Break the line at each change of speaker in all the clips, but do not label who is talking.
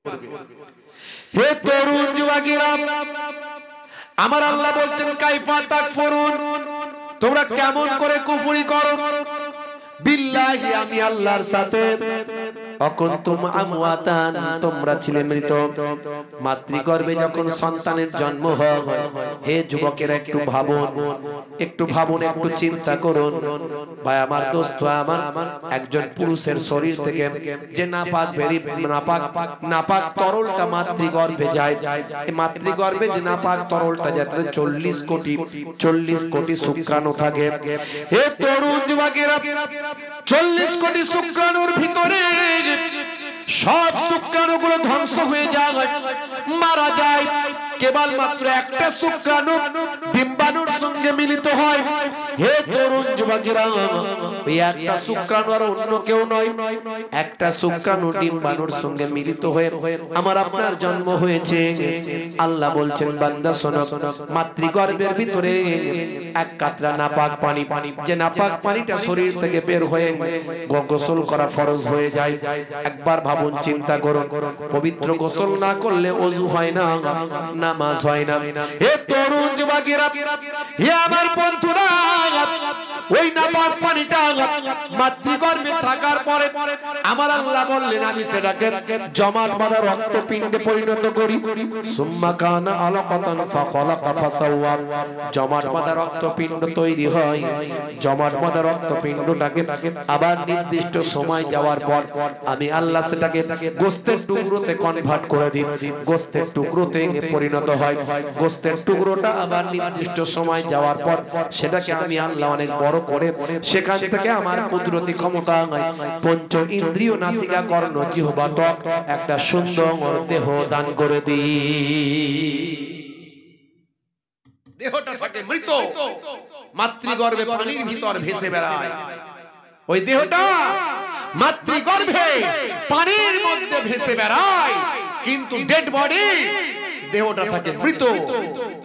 হে তরুণ যুবকেরা, আমার আল্লাহ বলছেন কাইফা তাকফুরুন, তোমরা কেমন করে কুফরি করো বিল্লাহি, আমি আল্লাহর সাথে। অকুনতুম আমওয়াতান, তোমরা ছিলে মৃত। মাতৃগর্ভে যখন সন্তানের জন্ম হয়, হে যুবকেরা একটু ভাবুন, একটু ভাবুন, একটু চিন্তা করুন। ভাই আমার, দোস্ত আমার, একজন পুরুষের শরীর থেকে যে নাপাক তরলটা মাতৃগর্ভে যায়, এই মাতৃগর্ভে যে নাপাক তরলটা যায়, 40 কোটি শুক্রাণু থাকে। হে তরুণ যুবকেরা, 40 কোটি শুক্রাণুর ভিতরে সব শুক্রাণুগুলো ধ্বংস হয়ে যায়, মারা যায়। কেবলমাত্র একটা শুক্রাণু ডিম্বাণুর সঙ্গে মিলিত হয়। হে তরুণ যুবকেরা, এই একটা শুক্রাণু আর অন্য কেউ নয়, একটা শুক্রাণু ডিম্বাণুর সঙ্গে মিলিত হয়ে আমার আপনার জন্ম হয়েছে। আল্লাহ বলছেন বান্দা শোনো, মাতৃগর্ভের ভিতরে এক কাতরা নাপাক পানি, যে নাপাক পানিটা শরীর থেকে বের হয়ে গোসল করা ফরজ হয়ে যায়। একবার ভাবুন, চিন্তা করুন, পবিত্র গোসল না করলে ওযু হয় না, নামাজ হয় না। হে তরুণ যুবকেরা, হে আমার বন্ধুরা, ওই নাপাক পানিটা মাতৃগর্ভে থাকার পরে আমার আল্লাহ বললেন আমি সেটাকে জমাট বাঁধা রক্তপিণ্ডে পরিণত করি। সুম্মা কানা আলাকাতান ফাখালাকা ফাসাওয়া, জমাট বাঁধা রক্তপিণ্ড তৈরি হয়। জমাট বাঁধা রক্তপিণ্ডটাকে আবার নির্দিষ্ট সময় যাওয়ার পর আমি আল্লাহ সেটাকে গোশতের টুকরোতে কনভার্ট করে দিই, গোশতের টুকরোতে পরিণত হয়। গোশতের টুকরোটা আবার নির্দিষ্ট সময় যাওয়ার পর সেটাকে আমি আল্লাহ অনেক বড় করে সেখান থেকে আমার কুদরতি ক্ষমতা পঞ্চ ইন্দ্রিয় নাসিকা কর্ণ জিহ্বা ত্বক একটা সুন্দর দেহ দান করে দিই। দেহটা থাকে মৃত, মাতৃগর্ভে পানির ভিতর ভেসে বেড়ায়। ওই দেহটা মাতৃগর্ভে পানির মধ্যে ভেসে বেড়ায়, কিন্তু ডেড বডি, দেহটা থাকে মৃত।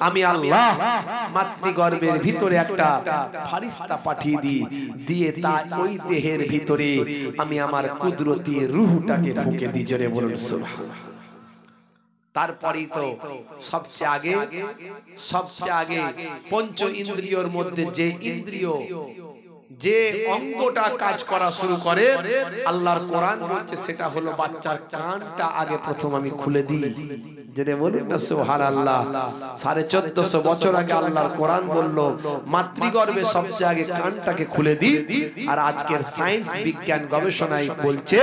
আমি আল্লাহ মাতৃগর্ভের ভিতরে একটা ফারিস্তা পাঠিয়ে দিয়ে তা ওই দেহের ভিতরে আমি আমার কুদরতি রূহটাকে ঢুকে দিই। জোরে বলুন সুবহানাল্লাহ। তারপরেই তো সবচেয়ে আগে পঞ্চ ইন্দ্রিয়র মধ্যে যে ইন্দ্রিয়, যে অঙ্গটা কাজ করা শুরু করে, আল্লাহর কোরআন বলছে সেটা হলো বাচ্চার কানটা আগে প্রথম আমি খুলে দিই। যেটা বলুন না সুবহানাল্লাহ। 1450 বছর আগে আল্লাহর কোরআন বলল মাতৃগর্ভে সবচেয়ে আগে কানটাকে খুলে দিই। আর আজকের সায়েন্স বিজ্ঞান গবেষণায় বলছে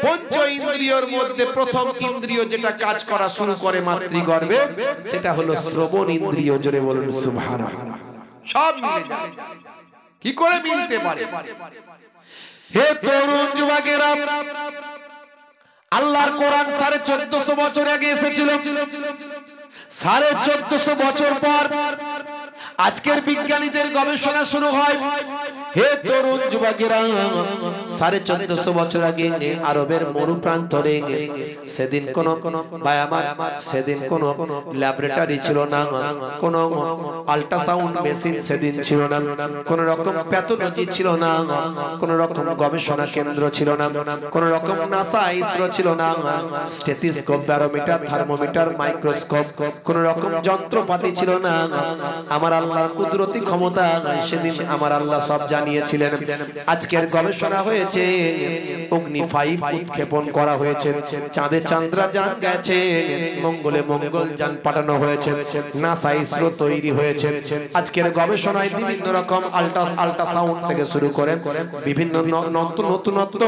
পঞ্চ ইন্দ্রিয়র মধ্যে প্রথম ইন্দ্রিয় যেটা কাজ করা শুরু করে মাতৃগর্ভে সেটা হলো শ্রবণ ইন্দ্রিয়। জোরে বলুন সুবহানাল্লাহ। সব মিলে যায়। কি করে মিলতে পারে? হে তরুণ যুবকেরা, আল্লাহর কোরআন 1450 বছর আগে এসেছিল। 1450 বছর পর আজকের বিজ্ঞানীদের গবেষণা শুরু হয়। হে তরুণ যুবকেরা, 1450 বছর আগে আরবের মরুপ্রান্তরে সেদিন কোন ল্যাবরেটরি ছিল না, কোন আল্ট্রাসাউন্ড মেশিন সেদিন ছিল না, কোন রকম প্যাথোলজি ছিল না, কোন রকম গবেষণা কেন্দ্র ছিল না, কোন রকম নাসা ইসরো ছিল না, স্টেথোস্কোপ, ব্যারোমিটার, থার্মোমিটার, মাইক্রোস্কোপ, কোন রকম যন্ত্রপাতি ছিল না। আমার আল্লাহর কুদরতি ক্ষমতা সেদিন আমার আল্লাহ সব জানিয়েছিলেন। আজকের গবেষণা হয়েছে, অগ্নি 5 উৎক্ষেপণ করা হয়েছে, চাঁদে চন্দ্রযান গেছে, মঙ্গলে মঙ্গলযান পাঠানো হয়েছে, নাসা ইসরো তৈরি হয়েছে। আজকের গবেষণায় বিভিন্ন রকম আল্ট্রাসাউন্ড থেকে শুরু করে বিভিন্ন নতুনত্ব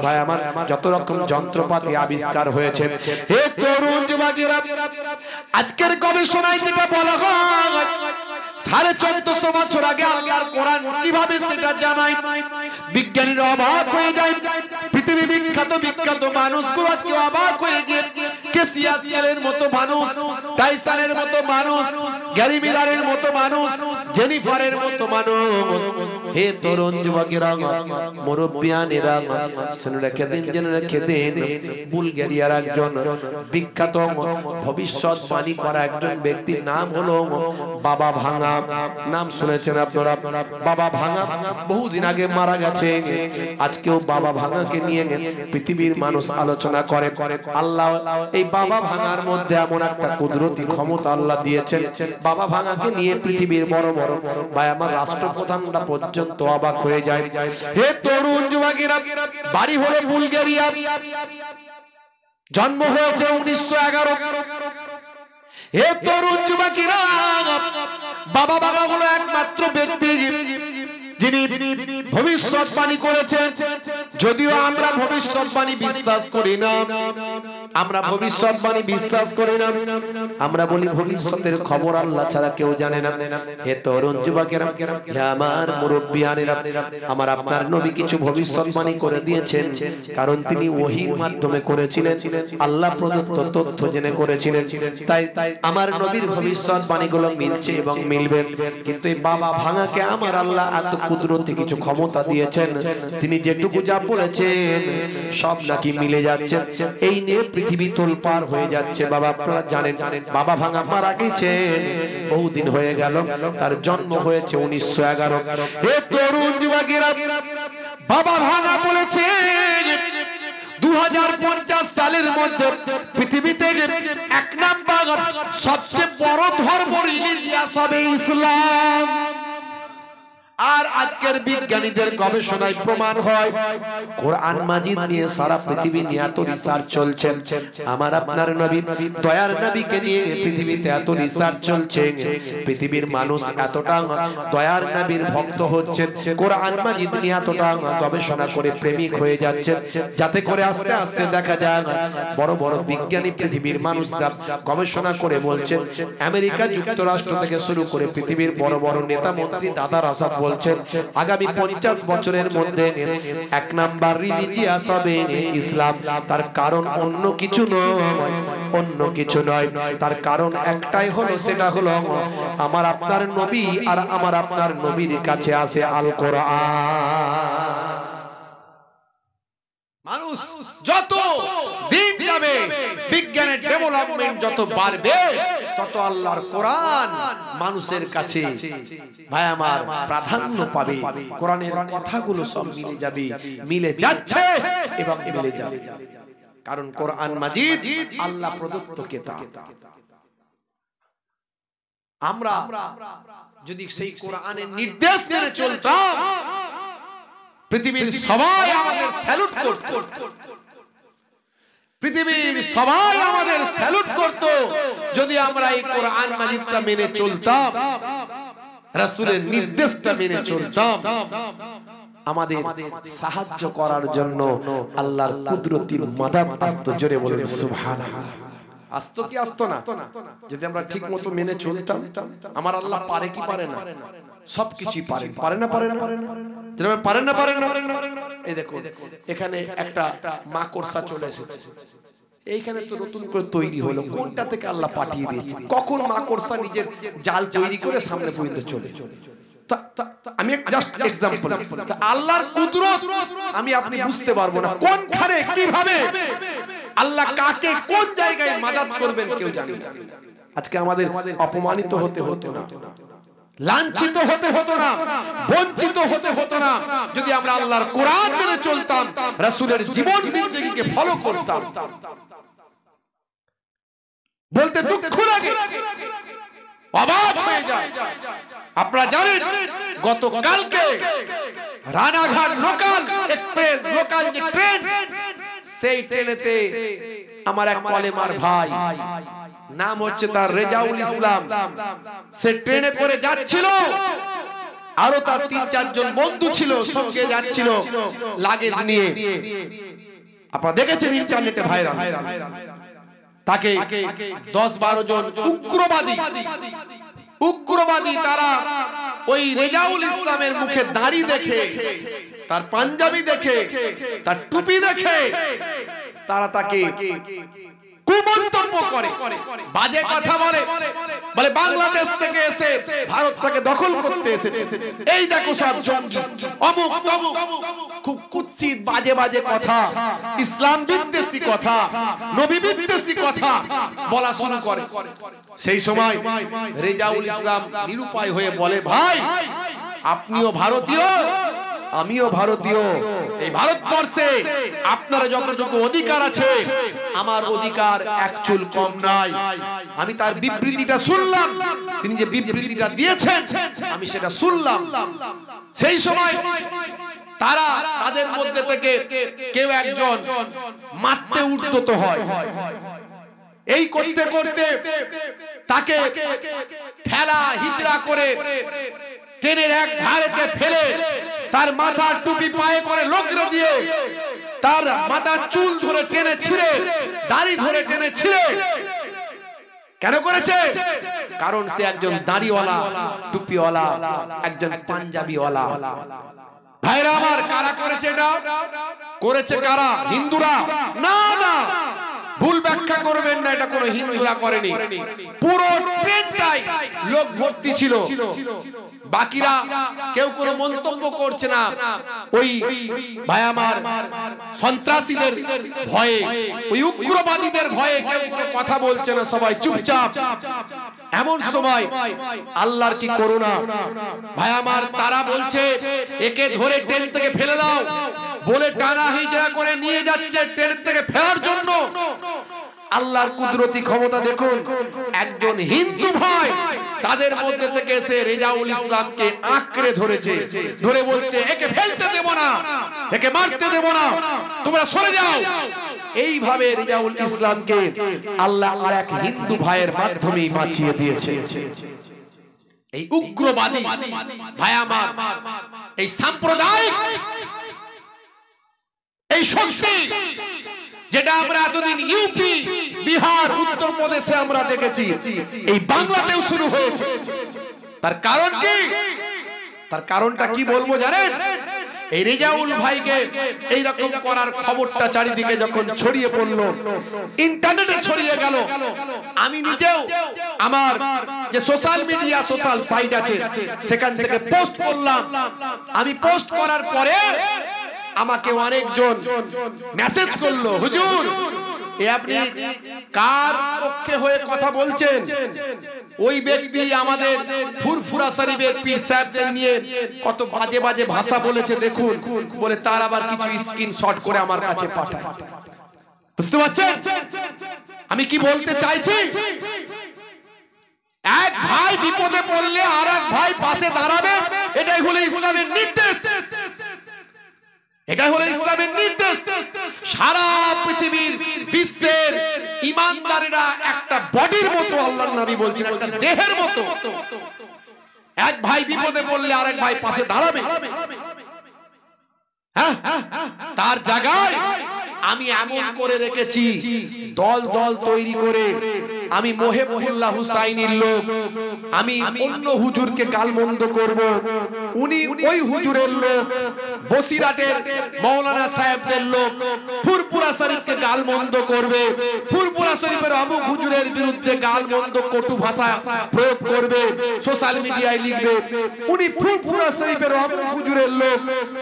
ভয়ামান যত রকম যন্ত্রপাতি আবিষ্কার হয়েছে। হে তরুণ যুবকেরা, আজকের গবেষণায় যেটা বলা হয় 1450 বছর আগে আল্লাহর কোরআন কিভাবে সেটা জানায়, বিজ্ঞানীরা অবাক হয়ে যায়। পৃথিবী বিখ্যাত মানুষগুলো আজকে অবাক হয়ে গিয়ে কেসিয়াসেলের মতো মানুষ, টাইসনের মতো মানুষ, গ্যারি মিলারের মতো মানুষ, জেনিফারের মতো মানুষ। হে তরুণ যুবকেরা, মুরব্বিয়ানেরা, শুনে রেখে দিন, জেনে রেখে দিন, বুলগেরিয়ার একজন বিখ্যাত ভবিষ্যৎবাণী করা একজন ব্যক্তির নাম হলো বাবা ভাঙা। নাম শুনেছেন আপনারা? বাবা ভাঙা বহুদিন আগে মারা গেছে। আজকেও বাবা ভাঙাকে নিয়ে পৃথিবীর মানুষ আলোচনা করে। আল্লাহ এই বাবা ভাঙার মধ্যে এমন একটা কুদরতি ক্ষমতা আল্লাহ দিয়েছেন, বাবা ভাঙাকে নিয়ে পৃথিবীর বড় বড় ভাই আমার রাষ্ট্রপ্রধানরা পর্যন্ত অবাক হয়ে যায়। হে তরুণ যুবকেরা, বাড়ি হলো বুলগেরিয়া, জন্ম হয়েছে 1911। হে তরুণ যুবকেরা, বাবা ভাঙা হলো একমাত্র ব্যক্তি যিনি ভবিষ্যৎবাণী করেছেন। যদিও আমরা ভবিষ্যৎবাণী বিশ্বাস করি না, আমরা ভবিষ্যৎবাণী বিশ্বাস করি না, আমরা বলি ভবিষ্যতের খবর আল্লাহ ছাড়া কেউ জানে না। হে তরুণ যুবকেরা, হে আমার মুরব্বিয়ানেরা, আমার আপনার নবী কিছু ভবিষ্যৎবাণী করে দিয়েছেন, কারণ তিনি ওহীর মাধ্যমে করেছিলেন, আল্লাহ প্রদত্ত তথ্য জেনে করেছিলেন। তাই আমার নবীর ভবিষ্যৎবাণীগুলো মিলছে এবং মিলবে। কিন্তু এই বাবা ভাঙাকে আমার আল্লাহ এত কুদরতি কিছু ক্ষমতা দিয়েছেন, তিনি যেটুকু যা বলেছেন সব নাকি মিলে যাচ্ছে। এই নিয়ে পৃথিবী তোলপাড় হয়ে যাচ্ছে। বাবা আপনারা জানেন, বাবা ভাঙা মারা গেছেন, বহুদিন হয়ে গেল, তার জন্ম হয়েছে 1911। হে তরুণ যুবকেরা, বাবা ভাঙা বলেছেন 2050 সালের মধ্যে পৃথিবীতে এক নাম্বার সবচেয়ে বড় ধর্ম রিলিজিয়াস হবে ইসলাম। আর আজকের বিজ্ঞানীদের গবেষণায় প্রমাণ হয়, কোরআন মাজিদ নিয়ে সারা পৃথিবী নিয়ে এত রিসার্চ চলছে, আমার আপনার নবী দয়ার নবীকে নিয়ে পৃথিবীতে এত রিসার্চ চলছে, পৃথিবীর মানুষ এতটা দয়ার নবীর ভক্ত হচ্ছে, কোরআন মাজিদ নিয়ে এতটা গবেষণা করে প্রেমিক হয়ে যাচ্ছে, যাতে করে আস্তে আস্তে দেখা যায় বড় বড় বিজ্ঞানী পৃথিবীর মানুষরা গবেষণা করে বলছেন, আমেরিকা যুক্তরাষ্ট্র থেকে শুরু করে পৃথিবীর বড় বড় নেতা মন্ত্রী দাদারা সব বলছেন আগামী 50 বছরের মধ্যে এক নাম্বার রিলিজিয়াস হবে ইসলাম। তার কারণ অন্য কিছু নয়, অন্য কিছু নয়, তার কারণ একটাই হলো, সেটা হলো আমার আপনার নবী আর আমার আপনার নবীর কাছে আছে আল কোরআন। মানুষ যত দিন যাবে, বিজ্ঞানের ডেভেলপমেন্ট যত বাড়বে, তত আল্লাহর কোরআন মানুষের কাছে ভাই আমার প্রাধান্য পাবে। কোরআনের কথাগুলো সব মিলে যাবে, মিলে যাচ্ছে এবং মিলে যাবে, কারণ কোরআন মাজিদ আল্লাহ প্রদত্ত কিতাব। আমরা যদি সেই কোরআনের নির্দেশ মেনে চলতাম, পৃথিবীর সবাই আমাদের স্যালুট করত, পৃথিবীর সবাই আমাদের স্যালুট করত যদি আমরা এই কোরআন মাজিদটা মেনে চলতাম, রাসূলের নির্দেশটা মেনে চলতাম। আমাদের সাহায্য করার জন্য আল্লাহর কুদরতি মাদাদ আসতো। জোরে বলুন সুবহানাল্লাহ। আসতো কি আসতো না? যদি আমরা ঠিক মতো মেনে চলতাম, আমার আল্লাহ পারে কি পারে না? সবকিছুই পারেন। পারে না? পারে না? পারেন না? পারেন না? এই দেখো এখানে একটা মাকড়সা চলে এসেছে, এইখানে তো নতুন করে তৈরি হলো, কোনটা থেকে আল্লাহ পাঠিয়ে দিয়েছে? কখন মাকড়সা নিজের জাল তৈরি করে সামনে পর্যন্ত চলে। আমি জাস্ট এক্সাম্পল, আল্লাহর কুদরত আমি আপনি বুঝতে পারবো না, কোনখানে কিভাবে আল্লাহ কাকে কোন জায়গায় মাদাদ করবেন কেউ জানে না। আজকে আমাদের অপমানিত হতে হতো না, লাঞ্ছিত হতে হতো না, বঞ্চিত হতে হতো না, যদি আমরা আল্লাহর কোরআন মেনে চলতাম, রাসূলের জীবন জিন্দেগিকে ফলো করতাম। বলতে দুঃখ লাগে, অবাক হয়ে যায়। আপনারা জানেন গতকালকে রানাঘাট লোকাল এক্সপ্রেস, লোকাল যে ট্রেন, সেই ট্রেনেতে আমার এক কলেমার ভাই, নাম হচ্ছে তার রেজাউল ইসলাম, সে ট্রেনে করে যাচ্ছিল, আরো তার 3-4 জন বন্ধু ছিল, সঙ্গে যাচ্ছিল লাগেজ নিয়ে। আপনারা দেখেছেন ইন্টারনেটে ভাইরাল, তাকে 10-12 জন উগ্রবাদী তারা ওই রেজাউল ইসলামের মুখে দাড়ি দেখে, তার পাঞ্জাবি দেখে, তার টুপি দেখে, তারা তাকে কুমন্তব্য করে, বাজে কথা বলে, বলে বাংলাদেশ থেকে এসে ভারতটাকে দখল করতে এসেছে, এই দেখো সব জঙ্গি, অমুক তমুক, খুব কুৎসিত বাজে বাজে কথা, ইসলাম বিদ্বেষী কথা, নবী বিদ্বেষী কথা বলা শুরু করে। সেই সময় রেজাউল ইসলাম নিরুপায় হয়ে বলে, ভাই আপনিও ভারতীয়, আমিও ভারতীয়, এই ভারতবর্ষে আপনার যতটুকু অধিকার আছে আমার অধিকার এক চুল কম নাই। আমি তার বিবৃতিটা শুনলাম, তিনি যে বিবৃতিটা দিয়েছেন আমি সেটা শুনলাম। সেই সময় তারা তাদের মধ্যে থেকে কেউ একজন মারতে উদ্যত হয়। এই করতে করতে তাকে ঠেলা হিচড়া করে ট্রেনের এক ধারেতে ফেলে তার মাথার টুপি পায়ে করে লোকরে দিয়ে তার মাথার চুল ধরে টেনে ছিঁড়ে, দাড়ি ধরে টেনে ছিঁড়ে, কেন করেছে? কারণ সে একজন দাড়িওয়ালা, টুপিওয়ালা, একজন পাঞ্জাবিওয়ালা। ভাইরা আমার, কারা করেছে এটা? করেছে কারা? হিন্দুরা? না না, ভুল ব্যাখ্যা করবেন না, এটা কোনো হিন্দুরা করেনি। পুরো ট্রেনটাই লোক ভর্তি ছিল, বাকিরা কেউ কোনো মন্তব্য করছে না। ওই ভাই আমার সন্ত্রাসীদের ভয়ে, ওই উগ্রবাদীদের ভয়ে কেউ কোনো কথা বলছে না, সবাই চুপচাপ। এমন সময় আল্লাহর কি করুণা, ভাই আমার, তারা বলছে একে ধরে ট্রেন থেকে ফেলে দাও বলে টানা হিজড়া করে নিয়ে যাচ্ছে ট্রেন থেকে ফেলার জন্য। আল্লাহর কুদরতি ক্ষমতা দেখুন, একজন হিন্দু ভাই তাদের মধ্যে থেকে এসে রেজাউল ইসলামকে আঁকড়ে ধরেছে, ধরে বলছে একে ফেলতে দেব না, একে মারতে দেব না, তোমরা সরে যাও। এইভাবে রেজাউল ইসলামকে আল্লাহ আর এক হিন্দু ভাইয়ের মাধ্যমেই বাঁচিয়ে দিয়েছে। এই উগ্রবাদী ভাই আমার, এই সাম্প্রদায়িক এই শক্তি যেটা আমরা এতদিন ইউপি, বিহার, উত্তরপ্রদেশে আমরা দেখেছি, এই বাংলাতেও শুরু হয়েছে। তার কারণ কি? তার কারণটা কি বলবো জানেন? এই রেজাউল ভাইকে এইরকম করার খবরটা চারিদিকে যখন ছড়িয়ে পড়লো, ইন্টারনেটে ছড়িয়ে গেল, আমি নিজেও আমার যে সোশ্যাল মিডিয়া, সোশ্যাল সাইট আছে সেখান থেকে পোস্ট করলাম। আমি পোস্ট করার পরে আমাকে অনেকজন মেসেজ করলো, হুজুর এ আপনি কার পক্ষে হয়ে কথা বলছেন? ওই ব্যক্তি আমাদের ফুরফুরা শরীফের পীর সাহেবদের নিয়ে কত বাজে বাজে ভাষা বলেছে দেখুন, বলে তার আবার কিছু স্ক্রিনশট করে আমার কাছে পাঠায়। বুঝতে পারছেন আমি কি বলতে চাইছি? এক ভাই বিপদে পড়লে আর এক ভাই পাশে দাঁড়াবে, এটাই হলো ইসলামের নির্দেশ। এটাই হলো ইসলামের নির্দেশ। সারা পৃথিবীর বিশ্বের ঈমানদারেরা একটা বডির মতো, আল্লাহর নবী বলছেন একটা দেহের মতো। এক ভাই বিপদে পড়লে আরেক ভাই পাশে দাঁড়াবে। হ্যাঁ, তার জায়গায় আমি এমন করে রেখেছি, দল দল তৈরি করে আমি মোহেবুল্লাহ হুসাইনির লোক, আমি অন্য হুজুরকে গালমন্দ করব, উনি ওই হুজুরের লোক, বসিরাটের মাওলানা সাহেবদের লোক ফুরফুরা শরীফকে গালমন্দ করবে, ফুরফুরা শরীফের অমুক হুজুরের বিরুদ্ধে গালমন্দ কটু ভাষা প্রয়োগ করবে, সোশ্যাল মিডিয়ায় লিখবে উনি ফুরফুরা শরীফের অমুক হুজুরের লোক,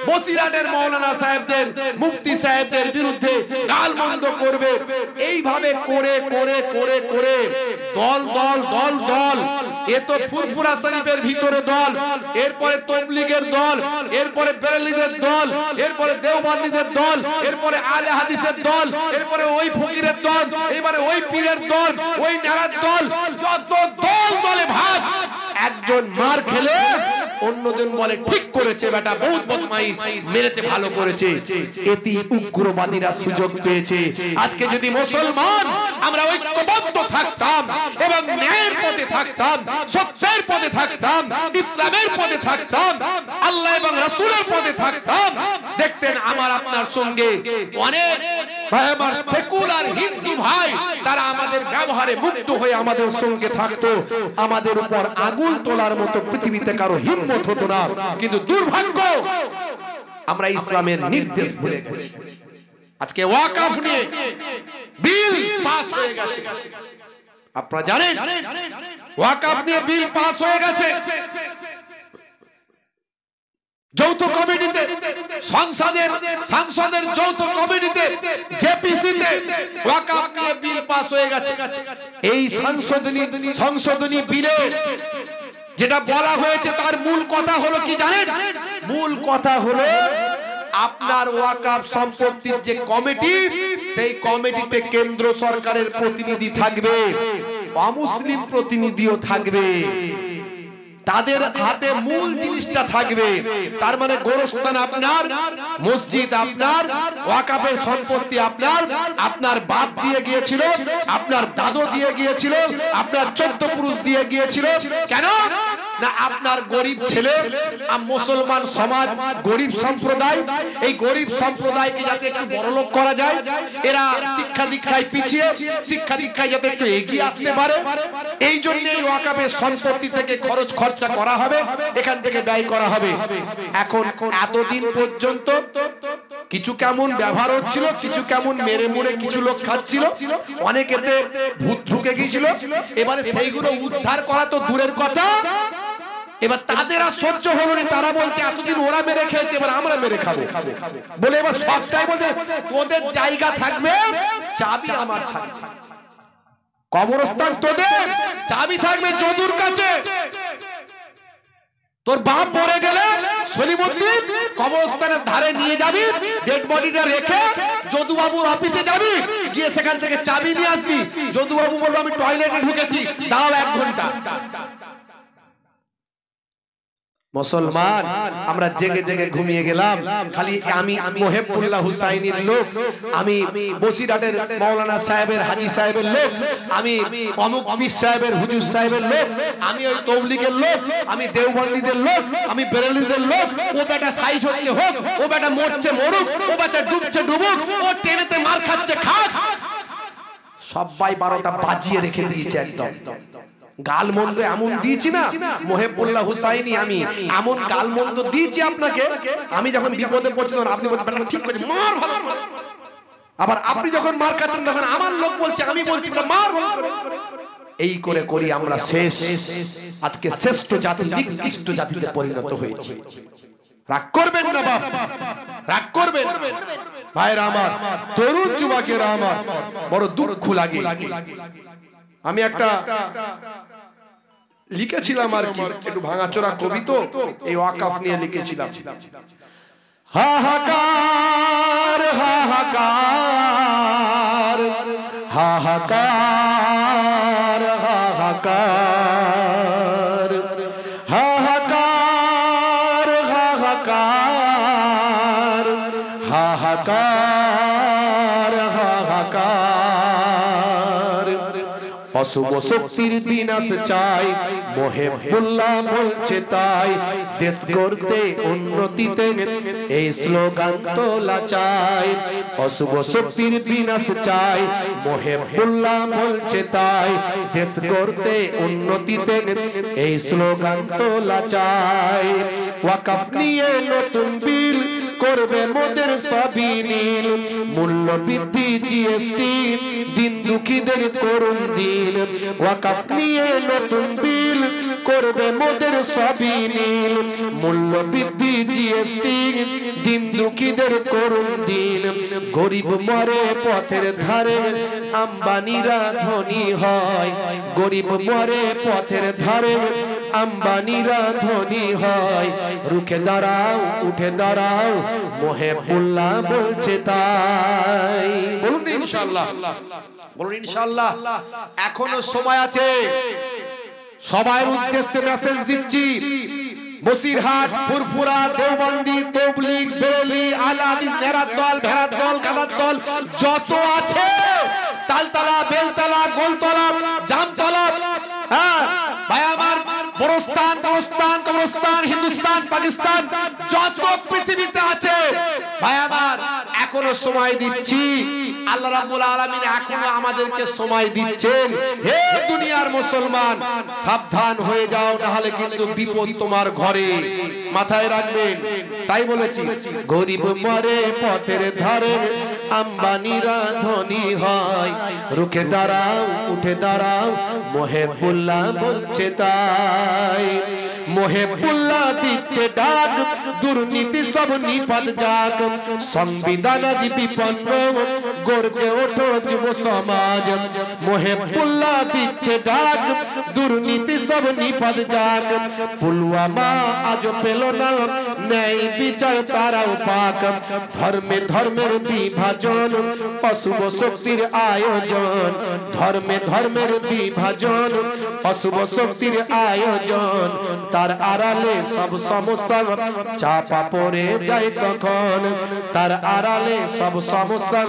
বসিরাটের মাওলানা সাহেবদের, মুফতি সাহেবদের বিরুদ্ধে গালমন্দ করবে। এইভাবে করে করে করে করে দল দল দল দল, এ তো ফুরফুরা শরীফের ভিতরে দল, এরপরে তাবলীগের দল, এরপরে বেরেলভীদের দল, এরপরে দেওবন্দীদের দল, এরপরে আলে হাদিসের দল, এরপরে ওই ফকিরের দল, এবারে ওই পীরের দল, ওই নেড়ার দল, যত দল দলে ভাগ। একজন মার খেলে অন্যজন বলে ঠিক করেছে, বেটা বহুত বদমাইশ, মেরেছে ভালো করেছে। এতে উগ্রবাদীরা সুযোগ পেয়েছে। আজকে যদি মুসলমান আমরা ঐক্যবদ্ধ থাকতাম এবং ন্যায়ের পথে থাকতাম, সত্যের পথে থাকতাম, ইসলামের পথে থাকতাম, আল্লাহ এবং রাসূলের পথে থাকতাম, দেখতেন আমার আপনার সঙ্গে অনেক ভাই আমার সেকুলার হিন্দু ভাই তারা আমাদের ব্যবহারে মুগ্ধ হয়ে আমাদের সঙ্গে থাকতো, আমাদের উপর আগুন তোলার মতো পৃথিবীতে কারো হিম্মত হতো না। কিন্তু দুর্ভাগ্য আমরা ইসলামের নির্দেশ ভুলে গেছি। আজকে ওয়াকফ নিয়ে বিল পাস হয়ে গেছে। আপনারা জানেন ওয়াকফ নিয়ে বিল পাস হয়ে গেছে। যৌথ কমিটিতে, সংসদের যৌথ কমিটিতে, জেপিসিতে ওয়াকফ নিয়ে বিল পাস হয়ে গেছে। এই সংশোধনী বিলে যেটা বলা হয়েছে তার মূল কথা হলো কি জানেন? মূল কথা হলো আপনার ওয়াকফ সম্পত্তির যে কমিটি, সেই কমিটিতে কেন্দ্র সরকারের প্রতিনিধি থাকবে, অমুসলিম প্রতিনিধিও থাকবে, তাদের হাতে মূল জিনিসটা থাকবে। তার মানে গোরস্থান আপনার, মসজিদ আপনার, ওয়াকফের সম্পত্তি আপনার, আপনার বাপ দিয়ে গিয়েছিল, আপনার দাদু দিয়ে গিয়েছিল, আপনার 14 পুরুষ দিয়ে গিয়েছিল। কেন না আপনার গরিব ছেলে, মুসলমান সমাজ গরিব সম্প্রদায়, এই গরিব সম্প্রদায়কে যাতে একটু বড়লোক করা যায়, এরা শিক্ষা দীক্ষায় পিছিয়ে, শিক্ষা দীক্ষায় যাতে একটু এগিয়ে আসতে পারে, এই জন্য এই ওয়াকফের সম্পত্তি থেকে খরচা করা হবে, এখান থেকে ব্যয় করা হবে। এখন এতদিন পর্যন্ত কিছু কেমন ব্যবহার হচ্ছিল, কিছু কেমন মেরে মুড়ে কিছু লোক খাচ্ছিল, অনেকেতে ভূত ঢুকে গিয়েছিল। এবারে সেইগুলো উদ্ধার করা তো দূরের কথা, এবার তাদের আর সহ্য হলো না। তারা বলছে এতদিন ওরা মেরে খেয়েছে, এবার আমরা মেরে খাবো বলে এবার সবটাই বলছে তোদের জায়গা থাকবে, চাবি আমার থাকবে, কবরস্থান তোদের, চাবি থাকবে যদুর কাছে। তোর বাপ মরে গেলে সলিমুদ্দিন কবরস্থানের ধারে নিয়ে যাবি, ডেড বডিটা রেখে যদুবাবুর অফিসে যাবি, গিয়ে সেখান থেকে চাবি নিয়ে আসবি। যদুবাবু বলবো আমি টয়লেটে ঢুকেছি, দাও 1 ঘন্টা। মুসলমান আমরা জেগে জেগে ঘুমিয়ে গেলাম। খালি আমি মোহেবুল্লাহ হুসাইনির লোক, আমি বসিরহাটের মাওলানা সাহেবের, হাজী সাহেবের লোক, আমি অমুক পীর সাহেবের, হুজুর সাহেবের লোক, আমি ওই তবলিগের লোক, আমি দেওবন্দীদের লোক, আমি বেরেলভীদের লোক। ও বেটা সাইজ হচ্ছে হোক, ও বেটা মরছে মরুক, ও বেটা ডুবছে ডুবুক, ও ট্রেনেতে মার খাচ্ছে খাক, সবাই 12টা বাজিয়ে রেখে দিয়েছে। একদম গালমন্দ এমন দিয়েছি না মোহেবুল্লাহ হুসাইনি, আমি এমন গালমন্দ দিয়েছি আপনাকে। আমি যখন বিপদে পড়ছি তখন আপনি বলছেন ঠিক করে মার ভালো, আবার আপনি যখন মার খাচ্ছেন তখন আমার লোক বলছে, আমি বলছি মার ভালো। এই করে করি আমরা শেষ, আজকে শ্রেষ্ঠ জাতি, নিকৃষ্ট জাতিতে পরিণত হয়েছে। রাগ করবেন না বাপ, রাগ করবেন ভাইরা আমার, তরুণ যুবকেরা আমার, বড় দুঃখ লাগে। আমি একটা লিখেছিলাম আর কি, একটু ভাঙাচোরা কবি তো, এই ওয়াকফ নিয়ে লিখেছিলাম। হাহাকার হাহাকার হাহাকার হাহাকার হাহাকার হাহাকার হাহাকার হাহাকার। অশুভ শক্তির বিনাশ চাই, মোহেবুল্লাহ বলছে তাই, দেশ গড়তে উন্নতিতে এই স্লোগান তোলা চাই। অশুভ শক্তির বিনাশ চাই, মোহেবুল্লাহ বলছে তাই, দেশ গড়তে উন্নতিতে এই স্লোগান তোলা চাই। ওয়াকফ নিয়ে নতুন বিল করবে মোদের সবই নীল, মূল্য বৃদ্ধি জিএসটি দিন দুঃখীদের করুন দিন। ওয়াকফ নিয়ে নতুন বিল করবে মোদের সবই নীল, মূল্য বৃদ্ধি জিএসটি দিন দুঃখীদের করুন দিন। গরিব মরে পথের ধারে, আম্বানিরা ধনী হয়, গরিব মরে পথের ধারে, আম্বানিরা ধনী হয়। রুখে দাঁড়াও, উঠে দাঁড়াও, মোহেবুল্লাহ বলছে তাই। বলুন ইনশাআল্লাহ, বলুন ইনশাআল্লাহ। এখনো সময় আছে, সবার উদ্দেশ্যে মেসেজ দিচ্ছি। বসিরহাট, ফুরফুরা, দেওবন্দি, তবলিগ, বেরেলি, আহলে হাদিস, নেরার দল, ভেড়ার দল, গাদার দল যত আছে, তালতলা, বেলতলা, গোলতলা, জামতলা, হ্যাঁ ভাই আমার, বড়স্তান, কবরস্তান, হিন্দুস্তান, পাকিস্তান যত পৃথিবীতে আছে ভাই আমার, এখনো সময় দিচ্ছি। আল্লাহ রাব্বুল আলামিন এখনো আমাদেরকে সময় দিচ্ছেন। হে দুনিয়ার মুসলমান, সাবধান হয়ে যাও, না হলে কিন্তু বিপদ তোমার ঘরে। মাথায় রাখবেন, তাই বলেছি। গরিব মরে পথের ধারে, আম্বানিরা ধনী হয়। রুখে দাঁড়াও উঠে দাঁড়াও মহেবুল্লাহ বলছে তাই। মহেবুল্লাহ দিচ্ছে ডাক দুর্নীতি সব নিপাত যাক। সংবিধান আজ বিপন্ন গর্জে ওঠো যুব সমাজ। মহেবুল্লাহ দিচ্ছে ডাক দুর্নীতি সব নিপাত যাক। পুলওয়ামা আজ পেল না ন্যায় বিচার তারাও পাক। ধর্মে ধর্মের বিভাজন অশুভ শক্তির আয়োজন। ধর্মে ধর্মের বিভাজন অশুভ শক্তির আয়োজন। তার আড়ালে সব সমস্যা চাপা পড়ে যায় তখন। তার আড়ালে সব সমস্যা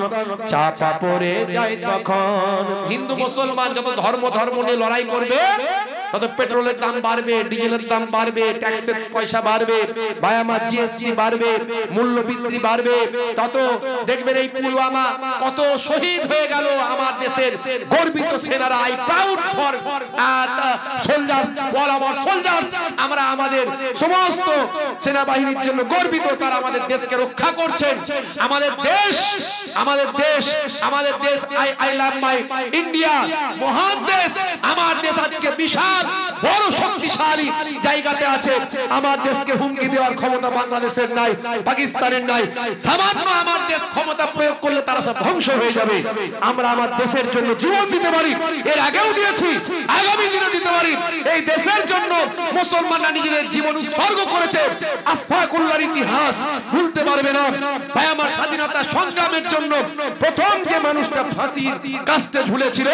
চাপা পড়ে যায় তখন। হিন্দু মুসলমান যত ধর্ম নিয়ে লড়াই করবে তত পেট্রোলের দাম বাড়বে, ডিজেলের দাম বাড়বে, ট্যাক্সের পয়সা বাড়বে, বায়ামার জিএসটি বাড়বে, মূল্য বৃদ্ধি বাড়বে। তত দেখবেন এই পুলওয়ামা কত শহীদ হয়ে গেল আমার দেশের গর্বিত সেনারা। I proud for soldiers, all our soldiers. আমরা আমাদের সমস্ত সেনাবাহিনীর জন্য গর্বিত, তারা আমাদের দেশকে রক্ষা করছেন। আমাদের দেশ আই লাভ মাই ইন্ডিয়া, মহান দেশ। আমার দেশ আজকে বিশাল বড় শক্তিশালী জায়গাতে আছে। আমার দেশকে হুমকি দেওয়ার ক্ষমতা বাংলাদেশের নাই, পাকিস্তানের নাই। সামান্য আমার দেশ ক্ষমতা প্রয়োগ করলে তারা সব ধ্বংস হয়ে যাবে। আমরা আমার দেশের জন্য জীবন দিতে পারি, এর আগেও দিয়েছি, আগামী দিনে দিতে পারি। এই দেশের জন্য মুসলমানরা নিজেদের জীবন উৎসর্গ করেছে। আশফাকুল্লাহর ইতিহাস ভুলতে পারবে না। তাই আমার স্বাধীনতা সংগ্রামের জন্য প্রথম যে মানুষটা ফাঁসির কাস্টে ঝুলেছিল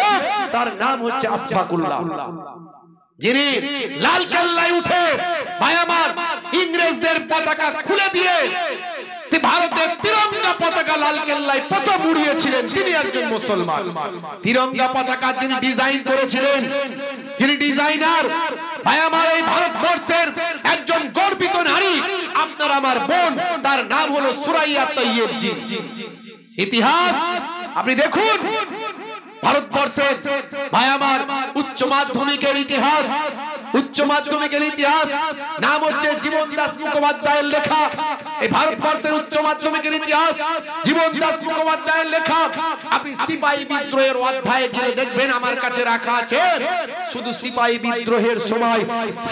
তার নাম হচ্ছে আশফাকুল্লাহ, যিনি লাল কেল্লায় উঠে ভাইয়ামার ইংরেজদের পতাকা খুলে দিয়ে ভারতের তিরঙ্গা পতাকা লাল কেল্লায় প্রথম উড়িয়েছিলেন। তিনি একজন মুসলমান। তিরঙ্গা পতাকা যিনি ডিজাইন করেছিলেন, যিনি ডিজাইনার, ভাইয়ামার এই ভারতবর্ষের একজন গর্বিত নারী, আপনার আমার বোন, তার নাম হলো সুরাইয়া তৈয়ব জি। ইতিহাস আপনি দেখুন, ভারতবর্ষের ভাইয়ামার উচ্চ মাধ্যমিকের ইতিহাস, উচ্চ মাধ্যমিকের ইতিহাস নাম হচ্ছে জীবন দাস মুখোপাধ্যায়ের লেখা। এই ভারতবর্ষের উচ্চ মাধ্যমিকের ইতিহাস জীবন দাস মুখোপাধ্যায়ের লেখা। আপনি সিপাহী বিদ্রোহের অধ্যায়ে গিয়ে দেখবেন, আমার কাছে রাখা আছে। শুধু সিপাহী বিদ্রোহের সময়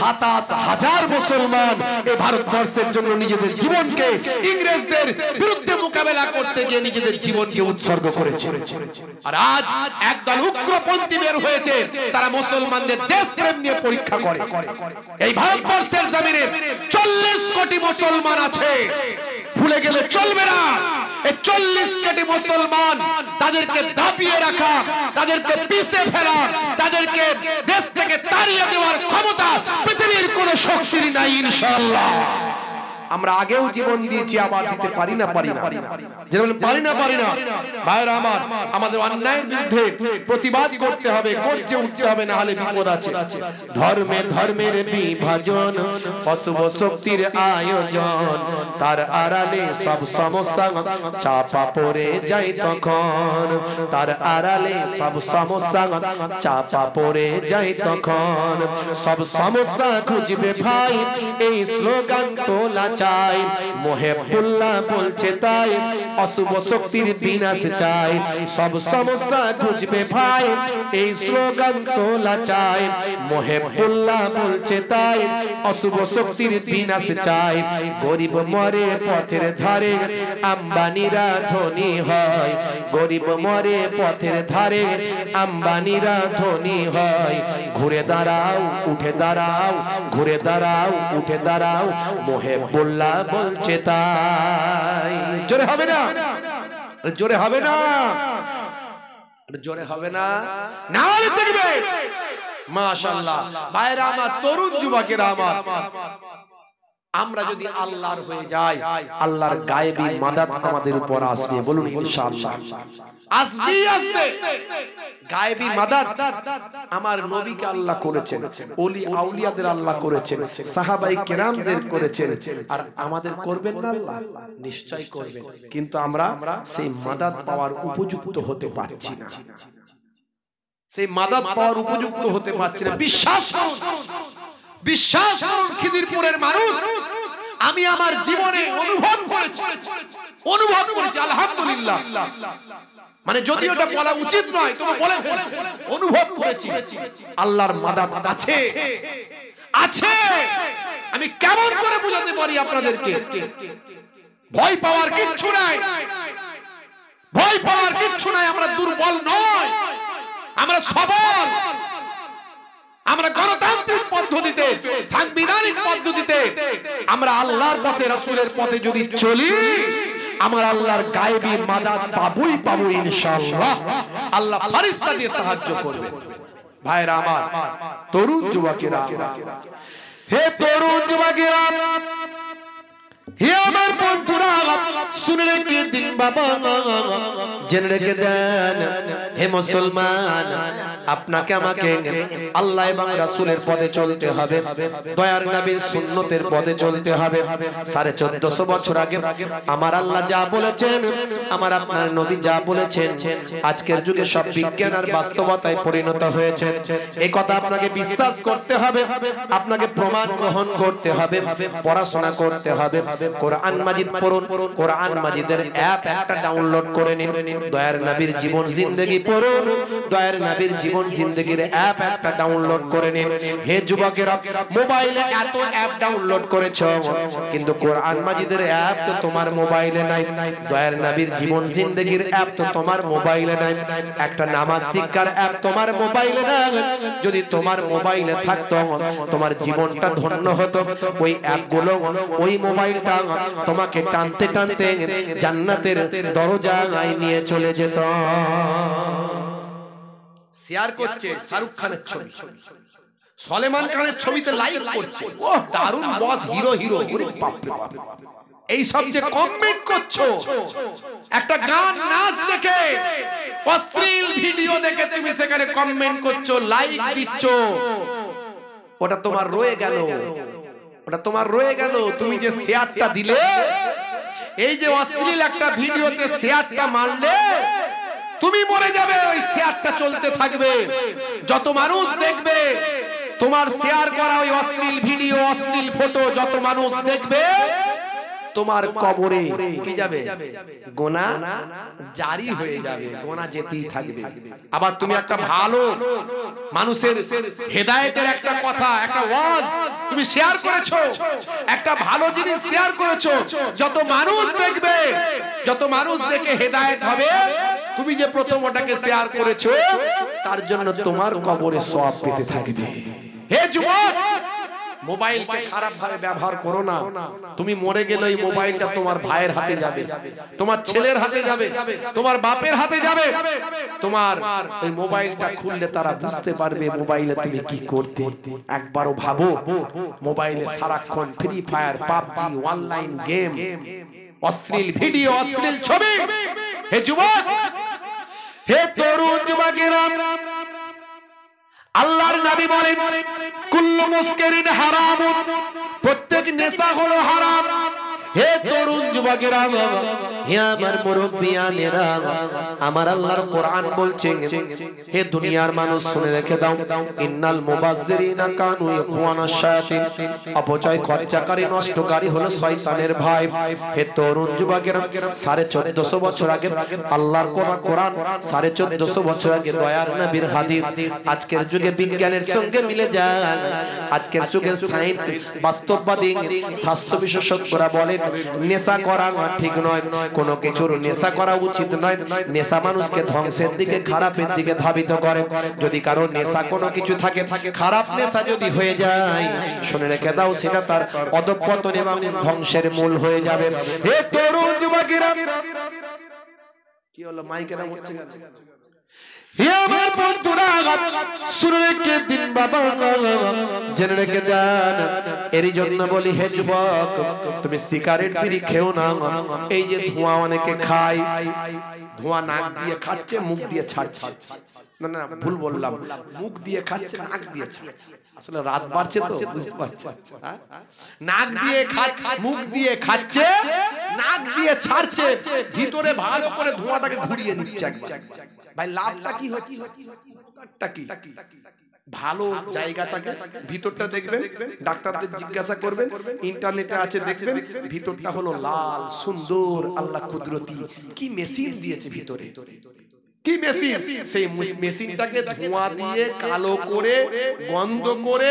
২৭,০০০ মুসলমান এই ভারতবর্ষের জন্য নিজেদের জীবনকে ইংরেজদের বিরুদ্ধে মোকাবেলা করতে গিয়ে নিজেদের জীবনকে উৎসর্গ করেছে। আর আজ একদল উগ্রপন্থী বের হয়েছে, তারা মুসলমানদের দেশপ্রেম নিয়ে পরীক্ষা করে। এই ভারতবর্ষের জমিনে ৪০ কোটি মুসলমান আছে, ভুলে গেলে চলবে না। এই ৪০ কোটি মুসলমান, তাদেরকে দাবিয়ে রাখা, তাদেরকে পিছে ফেলা, তাদেরকে দেশ থেকে তাড়িয়ে দেওয়ার ক্ষমতা পৃথিবীর কোন শক্তির নাই ইনশাআল্লাহ। আমরা আগেও জীবন দিয়েছি, আবার দিতে পারি না যেমন পারি না ভাইরা আমার, আমাদের অন্যায়ের বিরুদ্ধে প্রতিবাদ করতে হবে, গর্জে উঠতে হবে, না হলে বিপদ আছে। ধর্মে ধর্মের বিভাজন অশুভ শক্তির আয়োজন। তার আড়ালে সব সমস্যা চাপা পড়ে যায় তখন। তার আড়ালে সব সমস্যা চাপা পড়ে যায় তখন। সব সমস্যা খুঁজবে ভাই, এই স্লোগান তোলা চাই। মহেবুল্লাহ বলছে তাই, অশুভ শক্তির বিনাশ চাই। সব সমস্যা খুঁজবে ভাই, এই স্লোগান তোলা চাই। মহেবুল্লাহ বলছে তাই, অশুভ শক্তির বিনাশ চাই। গরিব মরে পথের ধারে, আম্বানিরা ধনী হয়। গরিব মরে পথের ধারে, আম্বানিরা ধনী হয়। ঘুরে দাঁড়াও উঠে দাঁড়াও, ঘুরে দাঁড়াও উঠে দাঁড়াও, মহেবুল্লাহ বলছে তাই। জোরে হবে না, জোরে হবে না, জোরে হবে না, নারে তাকবীর। মাশাআল্লাহ ভাইরা আমার, তরুণ যুবকেরা আমার, আমরা যদি আল্লাহর হয়ে যাই, আল্লাহর গায়েবী মাদাত আমাদের উপর আসবে। বলুন ইনশাআল্লাহ। আসবে আসবে গায়েবী মাদাত। আমার নবীকে আল্লাহ করেছেন, ওলি আউলিয়াদের আল্লাহ করেছেন, সাহাবায়ে কেরামদের করেছেন। আর আমাদের করবেন না আল্লাহ? নিশ্চয় করবেন, কিন্তু আমরা সেই মাদাত পাওয়ার উপযুক্ত হতে পারছি না। সেই মাদাত পাওয়ার উপযুক্ত হতে পারছি না। বিশ্বাস করুন, বিশ্বাস করুন, খিদিরপুরের মানুষ আমি আমার জীবনে অনুভব করেছি আলহামদুলিল্লাহ। মানে যদি ওটা বলা উচিত নয় তবে বলে ফেলেছি, অনুভব করেছি আল্লাহর মাদাত আছে আছে। আমি কেমন করে বোঝাতে পারি আপনাদেরকে? ভয় পাওয়ার কিচ্ছু নাই, ভয় পাওয়ার কিচ্ছু নাই। আমরা দুর্বল নয়, আমরা সবল। আমরা গণতান্ত্রিক পদ্ধতিতে, সাংবিধানিক পদ্ধতিতে আমরা আল্লাহর পথে, রাসূলের পথে যদি চলি, আমার আল্লাহর গায়েবী মাদাত পাবই পাবো ইনশাআল্লাহ। আল্লাহ ফেরেশতা দিয়ে সাহায্য করবে। ভাইরা আমার, তরুণ যুবকেরা, হে তরুণ যুবকেরা, হে আমার বন্ধুরা, শুনে রেখে দিন বাবা, জেনে রেখে দেন হে মুসলমান, আপনাকে আমাকে আল্লাহ এবং রাসূলের পথে চলতে হবে, দয়ার নবীর সুন্নতের পথে চলতে হবে। 1450 বছর আগে আমার আল্লাহ যা বলেছেন, আমার আপনার নবী যা বলেছেন, আজকের যুগে সব বিজ্ঞান আর বাস্তবতায় পরিণত হয়েছে। এই কথা আপনাকে বিশ্বাস করতে হবে, আপনাকে প্রমাণ গ্রহণ করতে হবে, পড়াশোনা করতে হবে। কোরআন মাজিদ পড়ুন, কোরআন মাজিদের অ্যাপ একটা ডাউনলোড করে নিন, দয়ার নবীর জীবন জিন্দেগি পড়ুন, দয়ার নবীর জীবন জিন্দেগির অ্যাপ একটা ডাউনলোড করে নিন। হে যুবকেরা, মোবাইলে এত অ্যাপ ডাউনলোড করেছো, কিন্তু কোরআন মাজিদের অ্যাপ তো তোমার মোবাইলে নাই, দয়ার নবীর জীবন জিন্দেগির অ্যাপ তো তোমার মোবাইলে নাই, একটা নামাজ শিক্ষার অ্যাপ তোমার মোবাইলে নাই। যদি তোমার মোবাইলে থাকতো, তোমার জীবনটা ধন্য হতো। ওই অ্যাপগুলো, ওই মোবাইলটা তোমাকে টানতে টানতে জান্নাতের দরজায় নিয়ে চলে যেত। শেয়ার করছে শাহরুখ খানের ছবি, সলেমান খানের ছবিতে লাইক করছে, ও দারুণ বস, হিরো হিরো, ওরে বাপ রে বাপ। এই সব যে কমেন্ট করছো, একটা গান নাচ দেখে, অশ্লীল ভিডিও দেখে তুমি সেখানে কমেন্ট করছো, লাইক দিচ্ছ, ওটা তোমার রয়ে গেল, ওটা তোমার রয়ে গেল। তুমি যে শেয়ারটা দিলে, এই যে অশ্লীল একটা ভিডিওতে শেয়ারটা মারলে, তুমি মরে যাবে, ওই শেয়ারটা চলতে থাকবে। যত মানুষ দেখবে তোমার শেয়ার করা ওই অশ্লীল ভিডিও, অশ্লীল ফটো, যত মানুষ দেখবে, তোমার কবরে কি যাবে? গোনা জারি হয়ে যাবে, গোনা যেতেই থাকবে। আবার তুমি একটা ভালো মানুষের হেদায়েতের একটা কথা, একটা ওয়াজ তুমি শেয়ার করেছো, একটা ভালো জিনিস শেয়ার করেছো, যত মানুষ দেখবে, যত মানুষ দেখে হেদায়েত হবে, তুমি যে প্রথম ওটাকে শেয়ার করেছো, তার জন্য তোমার কবরে সওয়াব পেতে থাকবে। হে যুবক, মোবাইলকে খারাপ ভাবে ব্যবহার করো না। তুমি মরে গেলে ওই মোবাইলটা তোমার ভাইয়ের হাতে যাবে, তোমার ছেলের হাতে যাবে, তোমার বাপের হাতে যাবে। তোমার ওই মোবাইলটা খুললে তারা বুঝতে পারবে মোবাইলে তুমি কি করতে। একবারও ভাবো, মোবাইলে সারাক্ষণ free fire, PUBG, online game, অশ্লীল ভিডিও, অশ্লীল ছবি। হে যুবক, হে তরুণ যুবকেরা, আল্লাহর নবী বলেন, কুল্লু মুসকিরিন হারাম, প্রত্যেক নেশা হলো হারাম। হে তরুণ যুবকেরা, হে আমার মুরব্বিয়ানেরা, আমার আল্লাহর কোরআন বলছে, হে দুনিয়ার মানুষ শুনে রেখে দাও, ইন্নাল মুবাজ্জিরিনা কানু ইখওয়ানাশ শায়াতিন, অপচয় খরচাকারী, নষ্টকারী হলো শয়তানের ভাই। হে তরুণ যুবকেরা, 1450 বছর আগে আল্লাহর কোরআন, 1450 বছর আগে দয়ার নবীর হাদিস আজকের যুগে বিজ্ঞানের সঙ্গে মিলে যায়। আজকের যুগে সায়েন্স, বাস্তববাদী, স্বাস্থ্য বিশেষজ্ঞরা বলেন নেশা করা ঠিক নয়, কোনো কিছুর নেশা করা উচিত নয়। নেশা মানুষকে ধ্বংসের দিকে, খারাপের দিকে ধাবিত করে। যদি কারো নেশা কোনো কিছু থাকে, খারাপ নেশা যদি হয়ে যায়, শুনে রেখে দাও, সেটা তার অধঃপতন এবং ধ্বংসের মূল হয়ে যাবে। হে তরুণ যুবকেরা, কি হলো মাইকের আওয়াজ হচ্ছে? হে আমার বন্ধুরা, শুনে রেখে দিন বাবা, জেনে রেখে দেন। এরই জন্য বলি, হে যুবক, তুমি সিগারেট বিড়ি খেও না। এই যে ধোঁয়া অনেকে খায়, ধোঁয়া নাক দিয়ে খাচ্ছে, মুখ দিয়ে ছাড়ছে। না না, ভুল বললাম, মুখ দিয়ে খাচ্ছে, নাক দিয়ে ছাড়ছে। আসলে রাত বাড়ছে তো, বুঝতে পারছো? নাক দিয়ে খাচ্ছে, মুখ দিয়ে খাচ্ছে, নাক দিয়ে ছাড়ছে, ভিতরে ভালো করে ধোঁয়াটাকে ঘুরিয়ে নিচ্ছে একবার। ভাই লাভটা কি হচ্ছে? ভালো জায়গাটাকে ভিতরটা দেখবেন, ডাক্তারদের জিজ্ঞাসা করবেন, ইন্টারনেটে আছে দেখবেন, ভিতরটা হলো লাল সুন্দর, আল্লাহ কুদরতি কি মেশিন দিয়েছে ভিতরে, কি মেশিন, সেই মেশিনটাকে ধোঁয়া দিয়ে কালো করে বন্ধ করে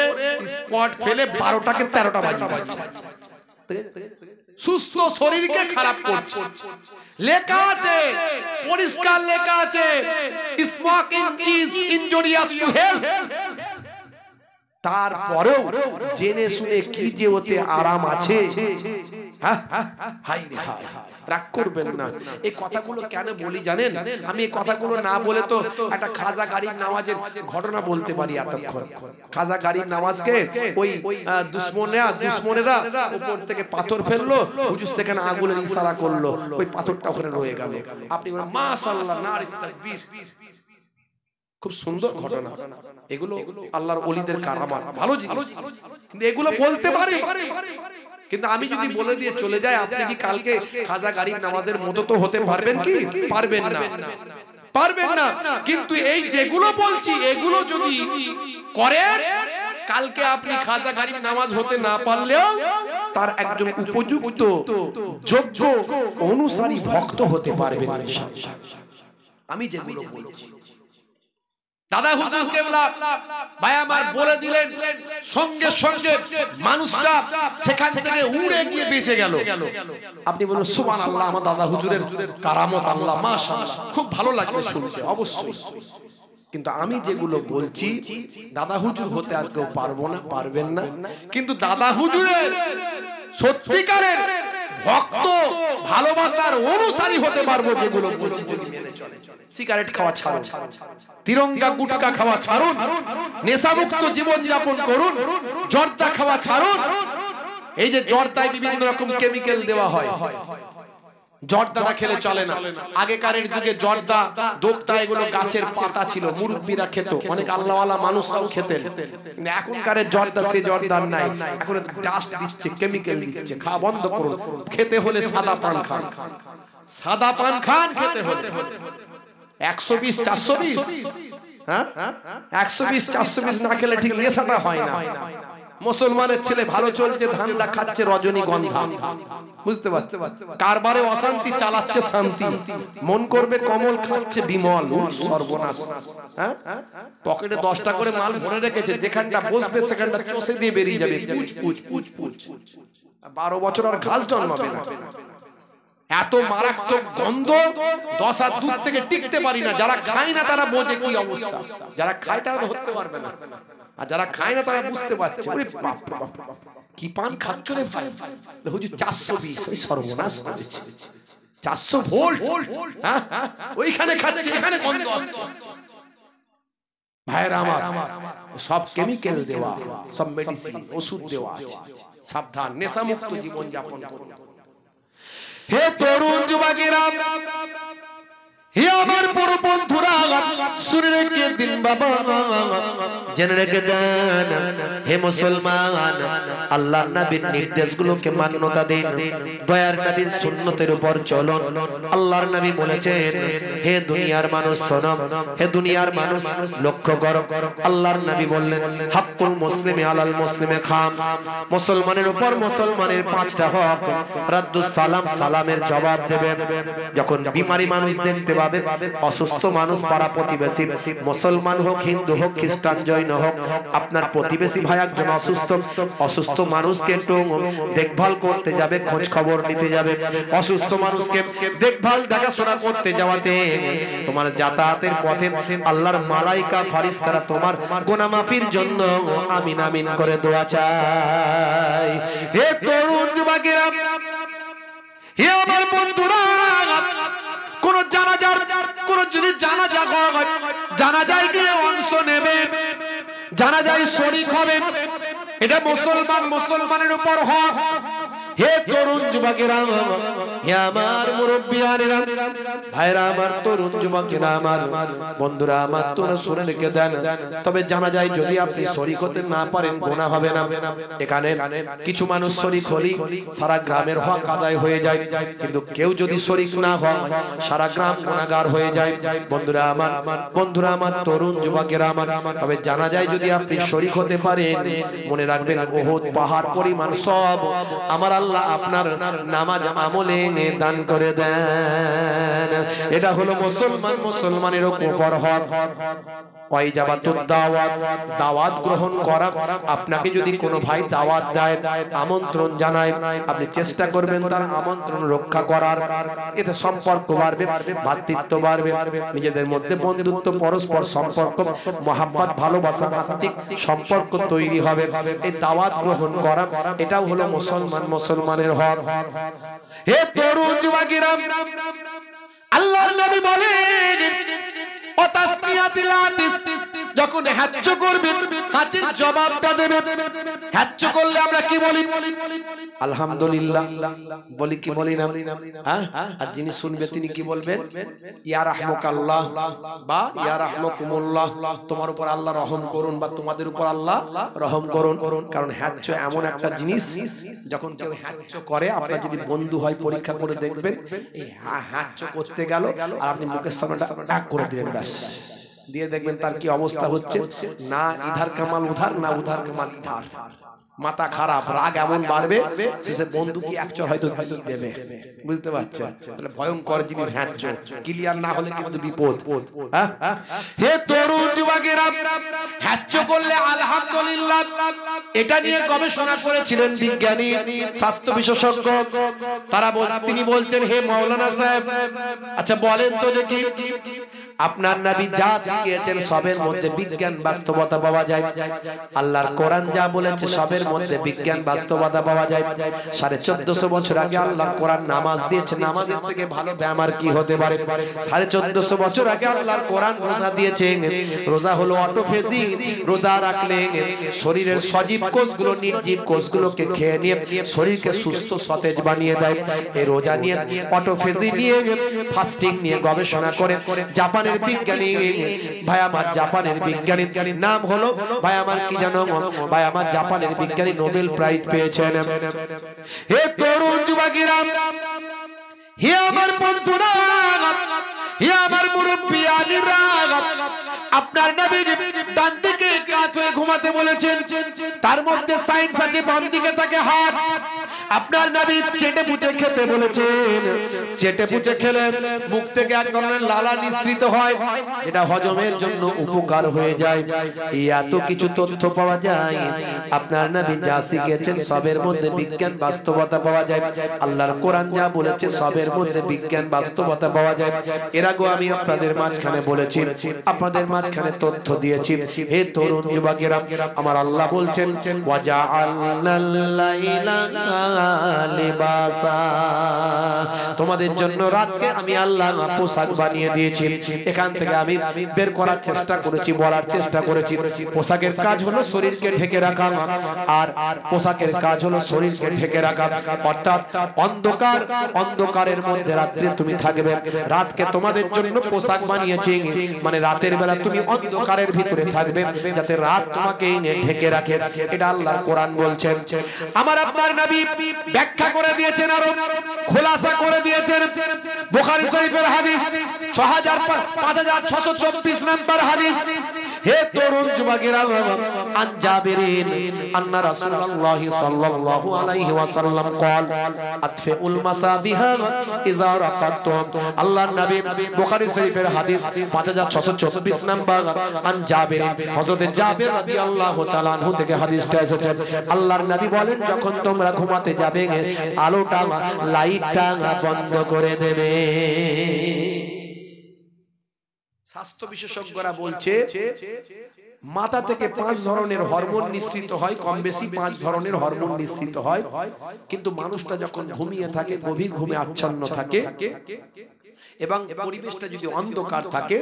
স্পট ফেলে 12টাকে 13টা বাজিয়ে দিচ্ছে। সুস্থ শরীরকে খারাপ করছে। লেখা আছে, পরিষ্কার লেখা আছে, smoking is injurious to health. তারপরেও জেনে শুনে কি যে ওতে আরাম আছে, হাই রে হাই, রাগ করবেন না। এই কথাগুলো কেন বলি জানেন? আমি এই কথাগুলো না বলে তো একটা খাজা গারিব নামাজের ঘটনা বলতে পারি এতক্ষণ। খাজা গারিব নামাজকে ওই দুশমনেরা উপর থেকে পাথর ফেললো, হুজুর সেখানে আগুনের ইশারা করলো, ওই পাথরটা ওখানে রয়ে গেল। আপনি বলেন মাশাআল্লাহ, নারে তাকবীর, খুব সুন্দর ঘটনা। এগুলো আল্লাহর ওলিদের কারামাত, ভালো জিনিস, কিন্তু এগুলো বলতে পারি। কিন্তু আমি যদি বলে দিয়ে চলে যাই, আপনি কি কালকে খাজা গারিব নামাজের মতো তো হতে পারবেন কি? পারবেন না, পারবেন না। কিন্তু এই যেগুলো বলছি এগুলো যদি করেন, কালকে আপনি খাজা গারিব নামাজ হতে না পারলেও তার একজন উপযুক্ত যোগ্য অনুসারী ভক্ত হতে পারবেন ইনশাআল্লাহ। আমি যেগুলো বলছি দাদা হুজুর কেবলা ভাই আমার বলে দিলেন, সঙ্গে সঙ্গে মানুষটা সেখান থেকে উড়ে গিয়ে বেঁচে গেল। আপনি বলুন সুবহানাল্লাহ, আমার দাদা হুজুরের কারামত, আল্লাহ মাশাআল্লাহ, খুব ভালো লাগবে শুনতে অবশ্যই। কিন্তু আমি যেগুলো বলছি, দাদা হুজুর হতে আর কেউ পারবো না, পারবেন না। কিন্তু দাদা হুজুরের সত্যিকারের ভক্ত ভালোবাসার অনুসারী হতে পারবো যেগুলো বলছি যদি মেনে চলে। সিগারেট খাওয়া ছাড়ুন, তিরঙ্গা গুটকা খাওয়া ছাড়ুন, নেশামুক্ত জীবন যাপন করুন, জর্দা খাওয়া ছাড়ুন। এই যে জর্দায় বিভিন্ন রকম কেমিক্যাল দেওয়া হয়, জর্দাটা খেলে চলে না। আগেকারের যুগে জর্দা, দোক্তা এগুলো গাছের পাতা ছিল, মুরব্বীরা খেত, অনেক আল্লাহওয়ালা মানুষরাও খেতেন। কিন্তু এখনকারের জর্দা সে জর্দার নাই, এখন ডাস্ট দিচ্ছে, কেমিক্যাল দিচ্ছে। খাওয়া বন্ধ করুন। খেতে হলে সাদা পান খান, সাদা পান খান। খেতে হলে 120 420, হ্যাঁ 120 420 না খেলে ঠিক নেশাটা হয় না। মুসলমানের ছেলে ভালো চলছে, ধান্দা খাচ্ছে রজনীগন্ধা, বুঝতে পারছেন? কারবারে অশান্তি, চালাচ্ছে শান্তি, মন করবে কমল, খাচ্ছে বিমল, সর্বনাশ। হ্যাঁ, পকেটে 10টা করে মাল ভরে রেখেছে, যেখানটা বসবে সেখানটা চষে দিয়ে বেরিয়ে যাবে, পুচ পুচ পুচ পুচ। 12 বছর আর ঘাস জন্মাবে না। এত মারাত্মক গন্ধ, 10 হাত দূর থেকে টিকতে পারি না। যারা খায় না তারা বোঝে কি অবস্থা, যারা খায় তারা ধরতে পারবে না, আর যারা খায় না তারা বুঝতে পারছে। ওরে বাপ রে বাপ, কি পান খাচ্ছ রে ভাই? হুজুর 420, ওই সর্বনাশ করেছে। 400 ভোল্ট, হ্যাঁ ওইখানে খাচ্ছে, এখানে গন্ধ আসছে। ভাইরা আমার, সব কেমিক্যাল দেওয়া, সব মেডিসিন, ওষুধ দেওয়া আছে। সাবধান, নেশামুক্ত জীবন যাপন করুন। হে তরুণ যুবকেরা, হে আমার বড় বন্ধুরা, শুনে রেখে দিন বাবা, জেনে রেখে দেন। হে মুসলমান, আল্লাহর নবীর নির্দেশগুলোকে মান্যতা দিন, দয়ার নবীর সুন্নতের উপর চলুন। আল্লাহর নবী বলেছেন, হে দুনিয়ার মানুষ শোনো, হে দুনিয়ার মানুষ লক্ষ্য করো। আল্লাহর নবী বললেন, হাক্কুল মুসলিমি আলাল মুসলিমে খামস, মুসলমানের উপর মুসলমানের 5টা হক। রাদ্দুস সালাম, সালামের জবাব দেবে। যখন বিমারি মানুষ দেখতে পাবে, অসুস্থ মানুষ, পাড়া প্রতিবেশী, মুসলমান হোক, হিন্দু হোক, খ্রিস্টান, জৈন হোক, আপনার প্রতিবেশী ভাই একজন অসুস্থ, অসুস্থ মানুষকে একটু দেখভাল করতে যাবে, খোঁজ খবর নিতে যাবে। অসুস্থ মানুষকে দেখভাল দেখাশোনা করতে যাওয়াতে তোমার যাতায়াতের পথে আল্লাহর মালাইকা ফারিস্তারা তোমার গুনাহ মাফির জন্য আমিন আমিন করে দোয়া চায়। হে তরুণ যুবকেরা, হে আমার বন্ধুরা, কোন জানাজার, কোন যদি জানাজা হয়, জানাজায় গিয়ে অংশ নেবে, জানাজায় শরীক হবে, এটা মুসলমান মুসলমানের উপর হক। হে তরুণ যুবকেরা, হে আমার মুরব্বিয়ানেরা, ভাইরা আমার, তরুণ যুবকেরা আমার, বন্ধুরা আমার, তোমরা শুনে রেখে দেন। তবে জানা যায় যদি আপনি শরীক হতে না পারেন গুনাহ হবে না। এখানে কিছু মানুষ শরীক হলি সারা গ্রামের হক আদায় হয়ে যায়, কিন্তু কেউ যদি শরীক না হয় সারা গ্রাম গুনাহগার হয়ে যায়। বন্ধুরা আমার, তরুণ যুবকেরা আমার, তবে জানা যায় যদি আপনি শরীক হতে পারেন, মনে রাখবেন উহুদ পাহাড় পরিমাণ সব আমার আল্লাহ আপনার নামাজ আমলে দান করে দেন। এটা হলো মুসলমানের উপর হক। দাওয়াত গ্রহণ করা। আপনাকে যদি কোনো ভাই দাওয়াত দেয়, আমন্ত্রণ জানায়, আপনি চেষ্টা করবেন তার আমন্ত্রণ রক্ষা করার। এতে সম্পর্ক বাড়বে, ভ্রাতৃত্ব বাড়বে, নিজেদের মধ্যে বন্ধুত্ব, পরস্পর সম্পর্ক, মহাব্বত, ভালোবাসা, আত্মিক সম্পর্ক তৈরি হবে। এই দাওয়াত গ্রহণ করা, এটাও হলো মুসলমানের হক। হে তরুণ যুবকেরা, আল্লাহর নবী বলেন ও তাসমিয়াতিল হাদিস, যখন হজ্জ করবেন হাজের জবাবটা দেবেন। হজ্জ করলে আমরা কি বলি? আলহামদুলিল্লাহ বলি কি বলি না? হ্যাঁ, আর যিনি শুনবে তিনি কি বলবেন? ইয়া রাহমাকাল্লাহ বা ইয়া রাহমাকুমুল্লাহ, তোমার উপর আল্লাহ রহম করুন বা তোমাদের উপর আল্লাহ রহম করুন। কারণ হজ্জ এমন একটা জিনিস, যখন কেউ হজ্জ করে, আপনার যদি বন্ধু হয় পরীক্ষা করে দেখবেন, এই হজ্জ করতে গেল আর আপনি মুখের সামনেটা এক করে দিলেন, ব্যাস দিয়ে দেখবেন তার কি অবস্থা হচ্ছে। না ইধার কামাল উধার, না উধার কামাল ইধার। মাথা খারাপ, রাগ এমন বাড়বে, শেষে বন্ধু কি একচর হয়তো দিয়ে দেবে। বুঝতে পারছেন? তাহলে ভয়ঙ্কর জিনিস হ্যাঁচ, ক্লিয়ার না হলে কিন্তু বিপদ। হে তরুণ যুবকেরা, হ্যাঁচ করলে আলহামদুলিল্লাহ, এটা নিয়ে গবেষণা করেছিলেন বিজ্ঞানী, স্বাস্থ্য বিশেষজ্ঞ। তিনি বলছেন, হে মাওলানা সাহেব, আচ্ছা বলেন তো দেখি, আপনার নবী যা শিখিয়েছেন সবের মধ্যে বিজ্ঞান বাস্তবতা পাওয়া যায়। আল্লাহর কোরআন যা বলেছে সবের মধ্যে বিজ্ঞান বাস্তবতা পাওয়া যায়। 1450 বছর আগে আল্লাহ কোরআন নামাজ দিয়েছে, নামাজের থেকে ভালো ব্যায়াম আর কি হতে পারে? 1450 বছর আগে আল্লাহর কোরআন রোজা দিয়েছে, রোজা হলো অটোফেজি। রোজা রাখলে শরীরের সজীব কোষগুলো নির্জীব কোষগুলোকে খেয়ে নিয়ে শরীরকে সুস্থ সতেজ বানিয়ে দেয়। এই রোজা নিয়ে, অটোফেজি নিয়ে, ফাস্টিং নিয়ে গবেষণা করে জাপানের বিজ্ঞানী, ভাই আমার জাপানের বিজ্ঞানীর নাম হলো, ভাই আমার কি জানো? ভাই আমার জাপানের বিজ্ঞানী নোবেল প্রাইজ পেয়েছেন। হে তরুণ যুবকেরা, হে আমার বন্ধুরা, হে আমার মুরব্বিয়ানেরা, আপনার নবী ডান দিকে কাত হয়ে ঘুমাতে বলেছেন, তার মধ্যে সায়েন্স আছে, বাম দিকে থাকে হাত। আপনার নবী চেটে পুচে খেতে বলেছেন, চেটে পুচে খেলে মুখ থেকে এক ধরনের লালা নিঃসৃত হয়, এটা হজমের জন্য উপকার হয়ে যায়। এই এত কিছু তথ্য পাওয়া যায়। আপনার নবী যা শিখিয়েছেন সবের মধ্যে বিজ্ঞান বাস্তবতা পাওয়া যায়। আল্লাহর কোরআন যা বলেছে সবের মধ্যে বিজ্ঞান বাস্তবতা পাওয়া যায়। এর আগে আমি আপনাদের মাঝখানে বলেছি, আপনাদের মাঝখানে তথ্য দিয়েছি। হে তরুণ যুবকেরা, আমার আল্লাহ বলছেন, ওয়াজআলনাল লাইলা লিবাসা, তোমাদের জন্য রাতকে আমি আল্লাহ পোশাক বানিয়ে দিয়েছি। এখান থেকে আমি বের করার চেষ্টা করেছি, বলার চেষ্টা করেছি, পোশাকের কাজ হলো শরীরকে ঢেকে রাখা, আর পোশাকের কাজ হলো শরীরকে ঢেকে রাখা। অর্থাৎ অন্ধকারের মধ্যে রাত্রে তুমি থাকবে, রাতকে তোমাদের জন্য পোশাক বানিয়েছি, মানে রাতের বেলা তুমি অন্ধকারের ভিতরে থাকবে, যাতে রাত তোমাকে ঢেকে রাখে। এটা আল্লাহর কোরআন বলছেন। আমার আপনার নবী ব্যাখ্যা করে দিয়েছেন, আরো খোলাসা করে দিয়েছেন। বুখারী শরীফের হাদিস 5624 নম্বর হাদিস। হে তরুণ যুবকেরা, আন জাবিরিন আন্না রাসূলুল্লাহ সাল্লাল্লাহু আলাইহি ওয়াসাল্লাম قال আতফিউল মাসাবিহা ইযা রাকাতুম। আল্লাহর নবী, বুখারী শরীফের হাদিস 5624 নম্বর। আন জাবিরিন, হযরত জাবির রাদিয়াল্লাহু তাআলা আনহু থেকে হাদিসটা এসেছে। আল্লাহর নবী বলেন, যখন তোমরা ঘুমাতে যাবে আলোটা, লাইটটা বন্ধ করে দেবে। স্বাস্থ্য বিশেষজ্ঞরা বলছে মাথা থেকে 5 ধরনের হরমোন নিঃসৃত হয়, কম বেশি 5 ধরনের হরমোন নিঃসৃত হয়। কিন্তু মানুষটা যখন ঘুমিয়ে থাকে, গভীর ঘুমে আচ্ছন্ন থাকে, এবং পরিবেশটা যদি অন্ধকার থাকে,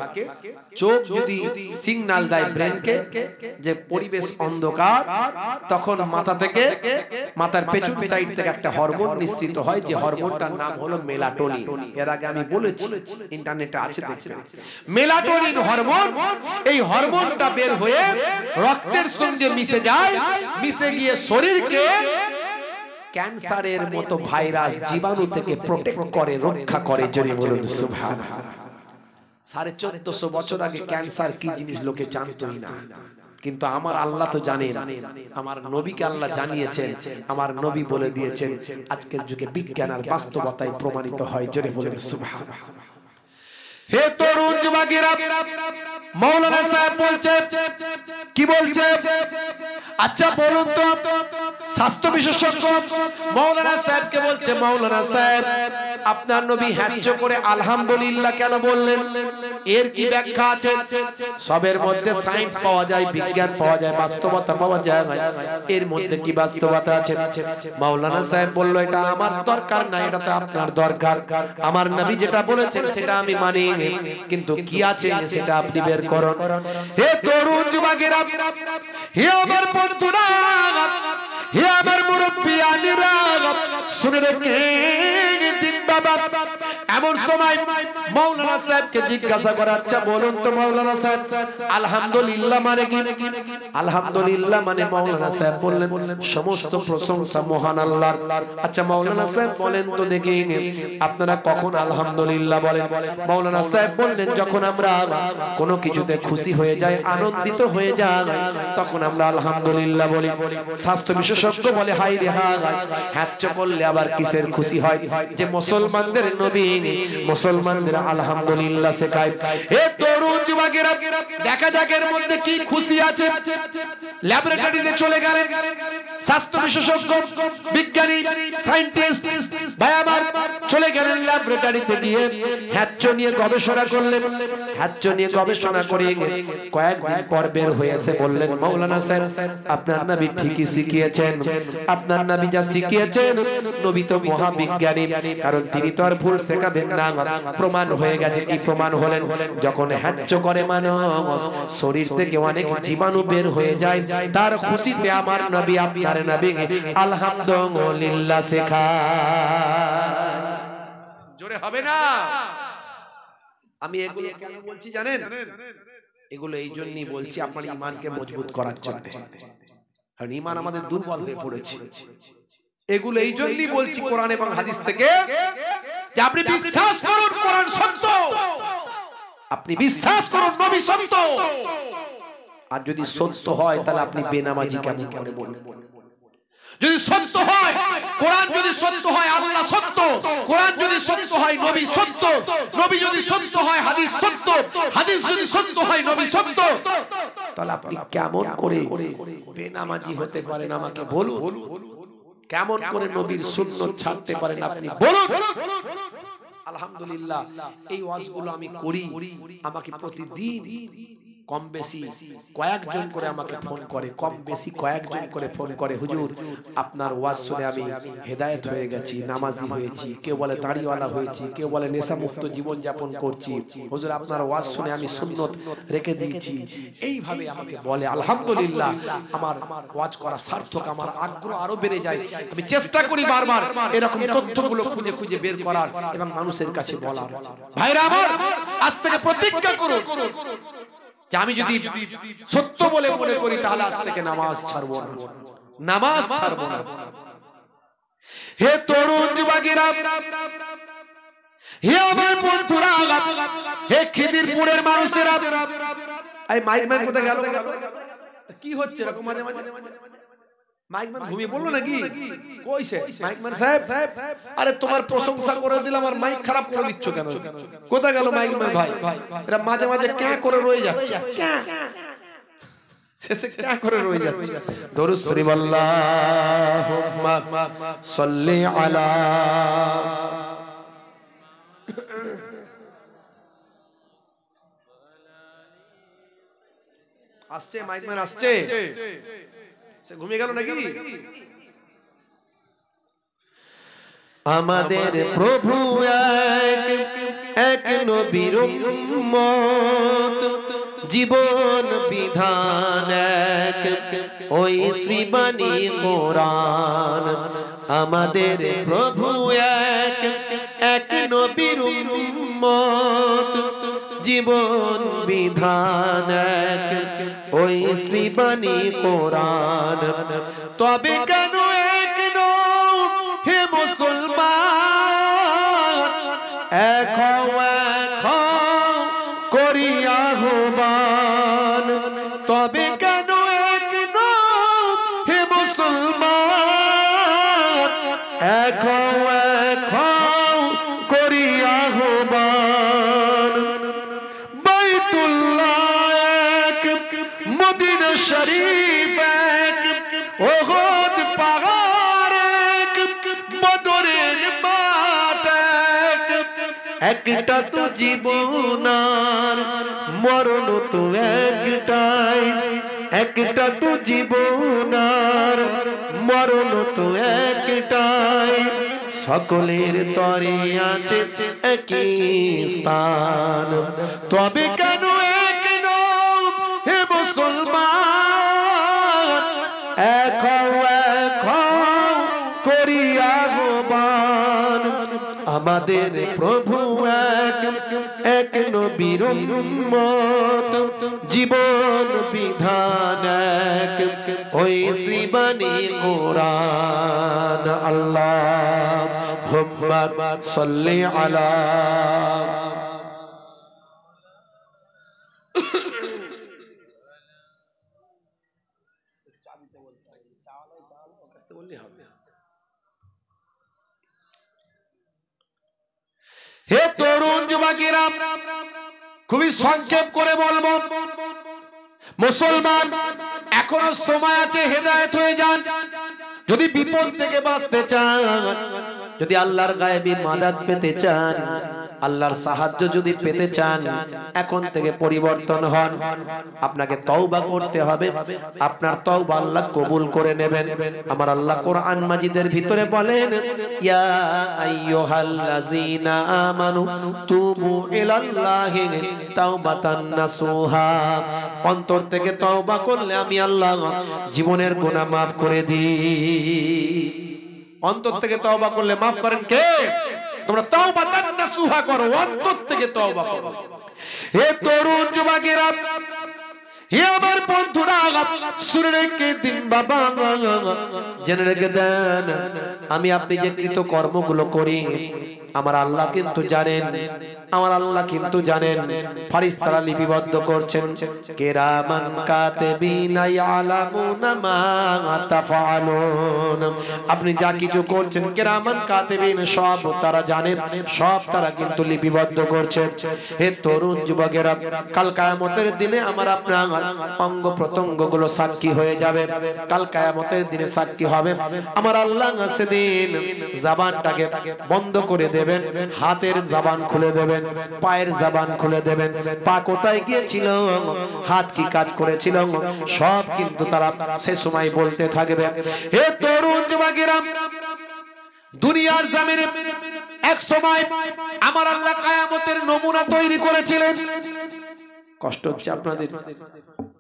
চোখ যদি সিগন্যাল দেয় ব্রেনকে যে পরিবেশ অন্ধকার, তখন মাথা থেকে, মাথার পেছন সাইড থেকে একটা হরমোন নিঃসৃত হয়, যে হরমোনটার নাম হলো মেলাটোনিন। এর আগে আমি বলেছি, ইন্টারনেটে আছে, দেখবেন। মেলাটোনিন হরমোন, এই হরমোনটা বের হয়ে রক্তের সঙ্গে মিশে যায়, মিশে গিয়ে শরীরকে ক্যান্সারের মতো ভাইরাস জীবাণু থেকে প্রোটেক্ট করে, রক্ষা করে। জোরে বলুন সুবহানাল্লাহ। 1450 বছর আগে ক্যান্সার কি জিনিস লোকে জানতই না, কিন্তু আমার আল্লাহ তো জানেন, আমার নবীকে আল্লাহ জানিয়েছেন, আমার নবী বলে দিয়েছেন। আজকের যুগে বিজ্ঞান আর বাস্তবতায় প্রমাণিত হয়। জোরে বলুন সুবহানাল্লাহ। হে তরুণ যুবকেরা, মাওলানা সাহেব বলছে, কি বলছে? আচ্ছা বলুন তো, স্বাস্থ্য বিশেষজ্ঞ মাওলানা সাহেবকে বলছে, মাওলানা সাহেব আপনার নবী হ্যাচ্চ করে আলহামদুলিল্লাহ কেন বললেন? এর কি ব্যাখ্যা আছে? সবের মধ্যে সায়েন্স পাওয়া যায়, বিজ্ঞান পাওয়া যায়, বাস্তবতা পাওয়া যায়, এর মধ্যে কি বাস্তবতা আছে? মাওলানা সাহেব বলল, এটা আমার দরকার না, এটা তো আপনার দরকার। আমার নবী যেটা বলেছেন সেটা আমি মানি, কিন্তু কি আছে সেটা আপনি বের করুন। হে তরুণ যুবকেরা, হে আমার বন্ধুরা, হে আমার মুরব্বিয়ানেরা, শুনে রেখে বাবা, এমন সময় মাওলানা সাহেবকে জিজ্ঞাসা করা, আচ্ছা বলুন তো মাওলানা সাহেব আলহামদুলিল্লাহ মানে কি? আলহামদুলিল্লাহ মানে মাওলানা সাহেব বললেন, সমস্ত প্রশংসা মহান আল্লাহর। আচ্ছা মাওলানা সাহেব বলেন তো দেখি, আপনারা কখন আলহামদুলিল্লাহ বলেন? মাওলানা সাহেব বললেন, যখন আমরা কোনো কিছুতে খুশি হয়ে যাই, আনন্দিত হয়ে যাই, তখন আমরা আলহামদুলিল্লাহ বলি। স্বাস্থ্য বিশেষজ্ঞ বলে, হাই রে হাই, হ্যাচ্চ করলে আবার কিসের খুশি হয়? যে মুসলমানদের নবী মুসলমানদের আলহামদুলিল্লাহ শেখায়। হে তরুণ যুবকেরা, দেখা যাক এর মধ্যে কি খুশি আছে। ল্যাবরেটরিতে চলে গেলেন স্বাস্থ্য বিশেষজ্ঞ, বিজ্ঞানী, সায়েন্টিস্ট ভাই আমার, চলে গেলেন ল্যাবরেটরিতে, গিয়ে হ্যাচ্চ নিয়ে গবেষণা করলেন। হ্যাচ্চ নিয়ে গবেষণা করে কয়েকদিন পর বের হয়েছে, বললেন, মাওলানা সাহেব আপনার নবী ঠিকই শিখিয়েছেন, আপনার নবী যা শিখিয়েছেন, নবী তো মহাবিজ্ঞানী, কারণ তিনি তো আর ভুল শেখাবেন না। প্রমাণ হয়ে গেছে। কি প্রমাণ হলেন? যখন হ্যাচ্চ করে মানুষ, শরীর থেকে অনেক জীবাণু বের হয়ে যায়, তার খুশিতে আমার নবী, আপনার নবী আলহামদুলিল্লাহ শেখায়। জোরে হবে না? আমি এগুলো কেন বলছি জানেন? এগুলো এই জন্যই বলছি, আপনার ঈমানকে মজবুত করার জন্য। কারণ ঈমান আমাদের দুর্বল হয়ে পড়েছে। এগুলো এই জন্যই বলছি কোরআন এবং হাদিস থেকে, যে আপনি বিশ্বাস করুন কোরআন সত্য, আপনি বিশ্বাস করুন নবী সত্য। আর যদি সত্য হয় তাহলে আপনি বেনামাজি কেমন করে বলবেন? যদি সত্য হয় কোরআন, যদি সত্য হয় আল্লাহ সত্য, কোরআন যদি সত্য হয় নবী সত্য, নবী যদি সত্য হয় হাদিস সত্য, হাদিস যদি সত্য হয় নবী সত্য, তাহলে আপনি কেমন করে বেনামাজি হতে পারেন আমাকে বলুন? কেমন করে নবীর সুন্নাত ছাড়তে পারেন আপনি বলুন? আলহামদুলিল্লাহ, এই ওয়াজগুলো আমি করি, আমাকে প্রতিদিন কম বেশি কয়েকজন করে আমাকে ফোন করে, কম বেশি কয়েকজন করে ফোন করে, হুজুর আপনার ওয়াজ শুনে আমি হেদায়েত হয়ে গেছি, নামাজি হয়েছি, কেউ বলে দাড়িওয়ালা হয়েছি, কেউ বলে নেশামুক্ত জীবন যাপন করছি, হুজুর আপনার ওয়াজ শুনে আমি সুন্নত রেখে দিয়েছি, এইভাবে আমাকে বলে। আলহামদুলিল্লাহ, আমার ওয়াজ করা সার্থক, আমার আগ্রহ আরো বেড়ে যায়। আমি চেষ্টা করি বারবার এরকম তথ্যগুলো খুঁজে খুঁজে বের করার এবং মানুষের কাছে বলার। ভাইরা আমার, আজ থেকে প্রতিজ্ঞা করুন যে আমি যদি সত্য বলে মনে করি তাহলে আজ থেকে নামাজ ছাড়বো না, নামাজ ছাড়বো না। হে তরুণ যুবকেরা, হে আমার বন্ধুরা, হে খিদিরপুরের মানুষেরা, এই মাইক ম্যান কোথায় গেল? কি হচ্ছে এরকম মাঝে মাঝে? মাইক ম্যান ঘুমিয়ে পড়লো নাকি? কইছে মাইক ম্যান সাহেব, আরে তোমার প্রশংসা করে দিলাম আর মাইক খারাপ করে দিচ্ছ কেন? কোথায় গেল মাইক ম্যান ভাই? এরা মাঝে মাঝে ক্যাঁ করে রয়ে যাচ্ছে, ক্যাঁ শেষে ক্যাঁ করে রয়ে যাচ্ছে। দরুদ শরীফ, আল্লাহুম্মা সাল্লি আলা। আসছে মাইক ম্যান, আসছে। সে ঘুমিয়ে গেল নাকি? আমাদের প্রভু এক, এক নবীর উম্মত জীবন বিধান এক ওই শ্রীবাণী কোরআন আমাদের প্রভু এক এক নবীর উম্মত জীবন বিধান এক ওই শ্রীবাণী কোরআন তবে কেন এক নও হে মুসলমান এক করিয়া আহ্বান তবে কেন এক নও হে মুসলমান এক করিয়া আহ্বান মদিনা শরীফ এক ওহদ পাহাড় এক বদরের মাঠ এক একটা তো জীবন আর মরণ তো একটাই একটা তো জীবন আর মরণ তো একটাই সকলের তরে আছে একই স্থান তবে কেন এক নও হে মুসলমান এক করিয়া আহ্বান আমাদের প্রভু এক এক নবীর উম্মত জীবন বিধান এক ওই শ্রীবাণী কোরআন আল্লাহুম্মা সাল্লি আলা হে তরুণ যুবকেরা খুবই সংক্ষেপ করে বলবো মুসলমান এখনো সময় আছে হেদায়েত হয়ে যান যদি বিপদ থেকে বাঁচতে চান যদি আল্লাহর গায়েবী মাদাত পেতে চান আল্লাহর সাহায্য যদি পেতে চান এখন থেকে পরিবর্তন হন আপনাকে তওবা করতে হবে আপনার তওবা আল্লাহ কবুল করে নেবেন আমার আল্লাহ কোরআন মাজিদের ভিতরে বলেন ইয়া আইয়ুহাল্লাযীনা আমানু তুবু ইলাল্লাহি তাওবাতান নাসুহা অন্তর থেকে তওবা করলে আমি আল্লাহ জীবনের গুনাহ maaf করে দিই অন্তর থেকে তওবা করলে maaf করেন কে তোমরা তাওবাতান নাসুহা করো অন্তর থেকে তওবা করো হে তরুণ যুবকেরা হে আমার বন্ধুরা শুনে রেখে দিন বাবা জেনে রেখে দেন আমি আপনি যে কৃত কর্মগুলো করি আমার আল্লাহ কিন্তু জানেন আমার আল্লাহ কিন্তু জানেন ফেরেশতারা লিপিবদ্ধ করছেন কিরামান কাতিবিনা ইয়ালামুনা মা তাফআলুন আপনি যা কিছু করছেন কিরামান কাতিবিন সব তারা জানেন সব তারা কিন্তু লিপিবদ্ধ করছেন হে তরুণ যুবকেরা কাল কিয়ামতের দিনে আমার আপনার অঙ্গ প্রত্যঙ্গগুলো সাক্ষী হয়ে যাবে কাল কিয়ামতের দিনে সাক্ষী হবে আমার আল্লাহ সেদিন জবানটাকে বন্ধ করে দেবেন হাতের জবান খুলে দেবেন পায়ের জবান খুলে দেবেন পা কোথায় গিয়েছিল হাত কি কাজ করেছিল সব কিন্তু তারা সেই সময় বলতে থাকবে হে তরুণ যুবকেরা দুনিয়ার জমিনে এক সময় আমার আল্লাহ কিয়ামতের নমুনা তৈরি করেছিলেন কষ্ট হচ্ছে আপনাদের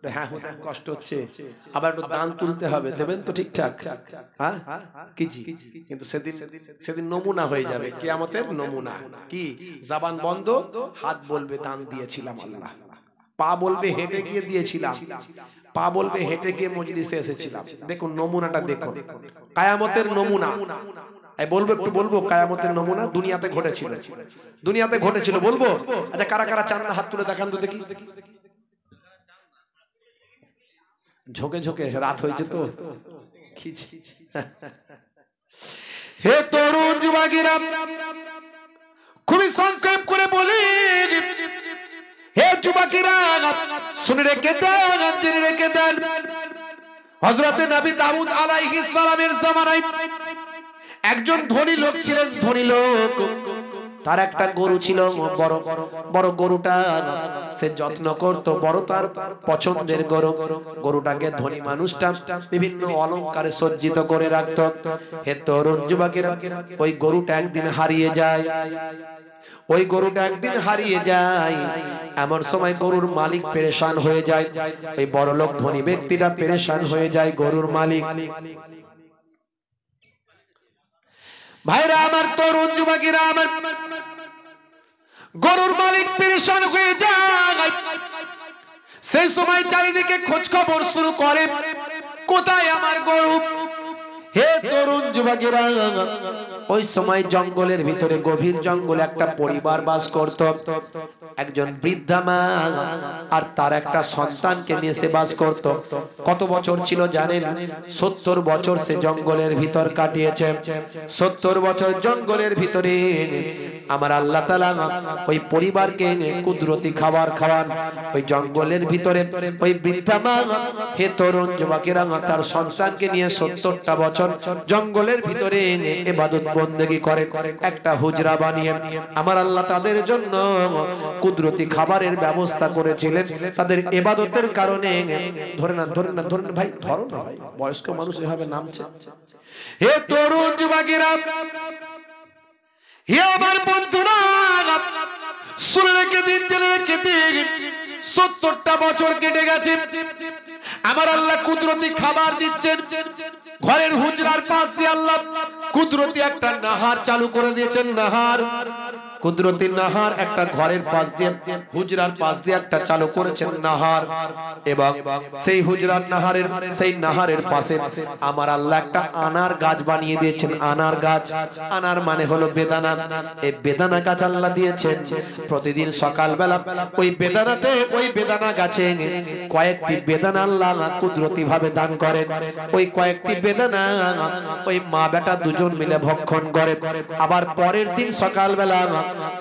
হ্যাঁ কষ্ট হচ্ছে আবার একটু দান তুলতে হবে দেবেন তো ঠিকঠাক হ্যাঁ কি জি কিন্তু সেদিন নমুনা হয়ে যাবে কিয়ামতের নমুনা কি জবান বন্ধ হাত বলবে দান দিয়েছিলাম আল্লাহ পা বলবে হেঁটে গিয়ে দিয়েছিলাম পা বলবে হেঁটে গিয়ে মজলিসে এসেছিলাম দেখুন নমুনাটা দেখুন কিয়ামতের নমুনা বলবো একটু বলবো কিয়ামতের নমুনা দুনিয়াতে ঘটেছিল বলবো আচ্ছা কারা কারা চান না হাত তুলে দেখান তো দেখি ঝোঁকে ঝোঁকে রাত হয়েছে তো হে তরুণ যুবকেরা খুবই সংক্ষেপ করে বলি হে যুবকেরা শুনে রেখে দেন জেনে রেখে দেন হযরতে নবী দাউদ আলাইহিস সালামের জামানায় একজন ধনী লোক ছিলেন ধনী লোক তার একটা গরু ছিল বড় বড় গরুটা সে যত্ন করত বড় তার পছন্দের গরুটাকে ধনী মানুষটা বিভিন্ন অলংকারে সজ্জিত করে রাখত হে তরুণ যুবকেরা ওই গরুটা একদিন হারিয়ে যায় ওই গরুটা একদিন হারিয়ে যায়। এমন সময় গরুর মালিক পেরেশান হয়ে যায়, এই বড়লোক ধনী ব্যক্তিটা পেরেশান হয়ে যায়। গরুর মালিক, ভাইরা আমার, তরুণ যুবকেরা আমার, গরুর মালিক পেরেশান হয়ে যায়। সেই সময় চারিদিকে খোঁজ খবর শুরু করে, কোথায় আমার গরু? হে তরুণ যুবকেরা, ওই সময় জঙ্গলের ভিতরে, গভীর জঙ্গলে একটা পরিবার বাস করত। একজন বৃদ্ধা মা আর তার একটা সন্তানকে নিয়ে সে বাস করত। কত বছর ছিল জানেন? 70 বছর সে জঙ্গলের ভিতর কাটিয়েছে। 70 বছর জঙ্গলের ভিতরে আমার আল্লাহ তাআলা ওই পরিবারকে কুদরতি খাবার খাওয়ান। ওই জঙ্গলের ভিতরে ওই বৃদ্ধা মা, হে তরুণ যুবকেরা, তার সন্তানকে নিয়ে 70টা বছর জঙ্গলের ভিতরে ইবাদত বন্দেগী করে। একটা হুজরা বানিয়ে আমার আল্লাহ তাদের জন্য কুদরতি খাবারের ব্যবস্থা করেছিলেন। তাদের ইবাদতের কারণে, ধরে না ভাই, ধরো না ভাই, বয়স্ক মানুষ এভাবে নামছে। হে তরুণ যুবকেরা, হে আমার বন্ধুরা, শুনে রেখে দিন, জেনে রেখে দিন, 70টা বছর কেটে গেছে। আমার আল্লাহ কুদরতি খাবার দিচ্ছেন। ঘরের হুজরার পাশ দিয়ে আল্লাহ কুদরতি একটা নাহার চালু করে দিয়েছেন। নাহার, কুদরতি নাহার একটা ঘরের পাশ দিয়ে, হুজরার পাশ দিয়ে একটা চালু করেছেন নাহার। এবং সেই হুজরার নাহারের, সেই নাহারের পাশে আমার আল্লাহ একটা আনার গাছ বানিয়ে দিয়েছেন। আনার গাছ, আনার মানে হলো বেদানা। এই বেদানা গাছ আল্লাহ দিয়েছেন। প্রতিদিন সকালবেলা ওই বেদানাতে, ওই বেদানা গাছে কয়েকটি বেদানা আল্লাহ কুদরতি ভাবে দান করেন। ওই কয়েকটি বেদানা ওই মা বেটা দুজন মিলে ভক্ষণ করে। আবার পরের দিন সকালবেলা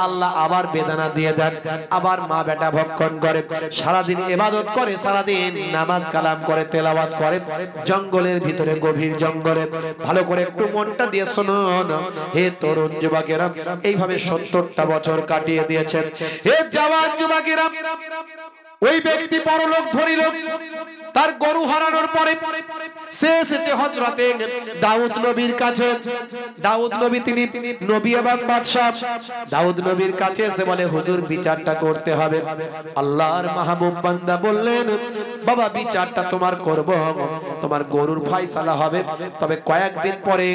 আল্লাহ আবার বেদানা দিয়ে দেন, আবার মা বেটা ভক্ষণ করে। সারাদিন ইবাদত করে, সারাদিন নামাজ কালাম করে, তেলাওয়াত করে জঙ্গলের ভিতরে, গভীর জঙ্গলে। ভালো করে একটু মনটা দিয়ে শুনুন, হে তরুণ যুবকেরা, এইভাবে 70টা বছর কাটিয়ে দিয়েছেন। হে জওয়ান যুবকেরা, ওই ব্যক্তি পরলোক ধনী লোক, তার গরু হারানোর পরে সে এসেছে হযরতে দাউদ নবীর কাছে। দাউদ নবী তিনি নবী এবং বাদশা। দাউদ নবীর কাছে এসে বলে, হুজুর বিচারটা করতে হবে। আল্লাহর মাহবুব বান্দা বললেন, বাবা বিচারটা তোমার করব, তোমার গরুর ফয়সালা হবে, তবে কয়েকদিন পরে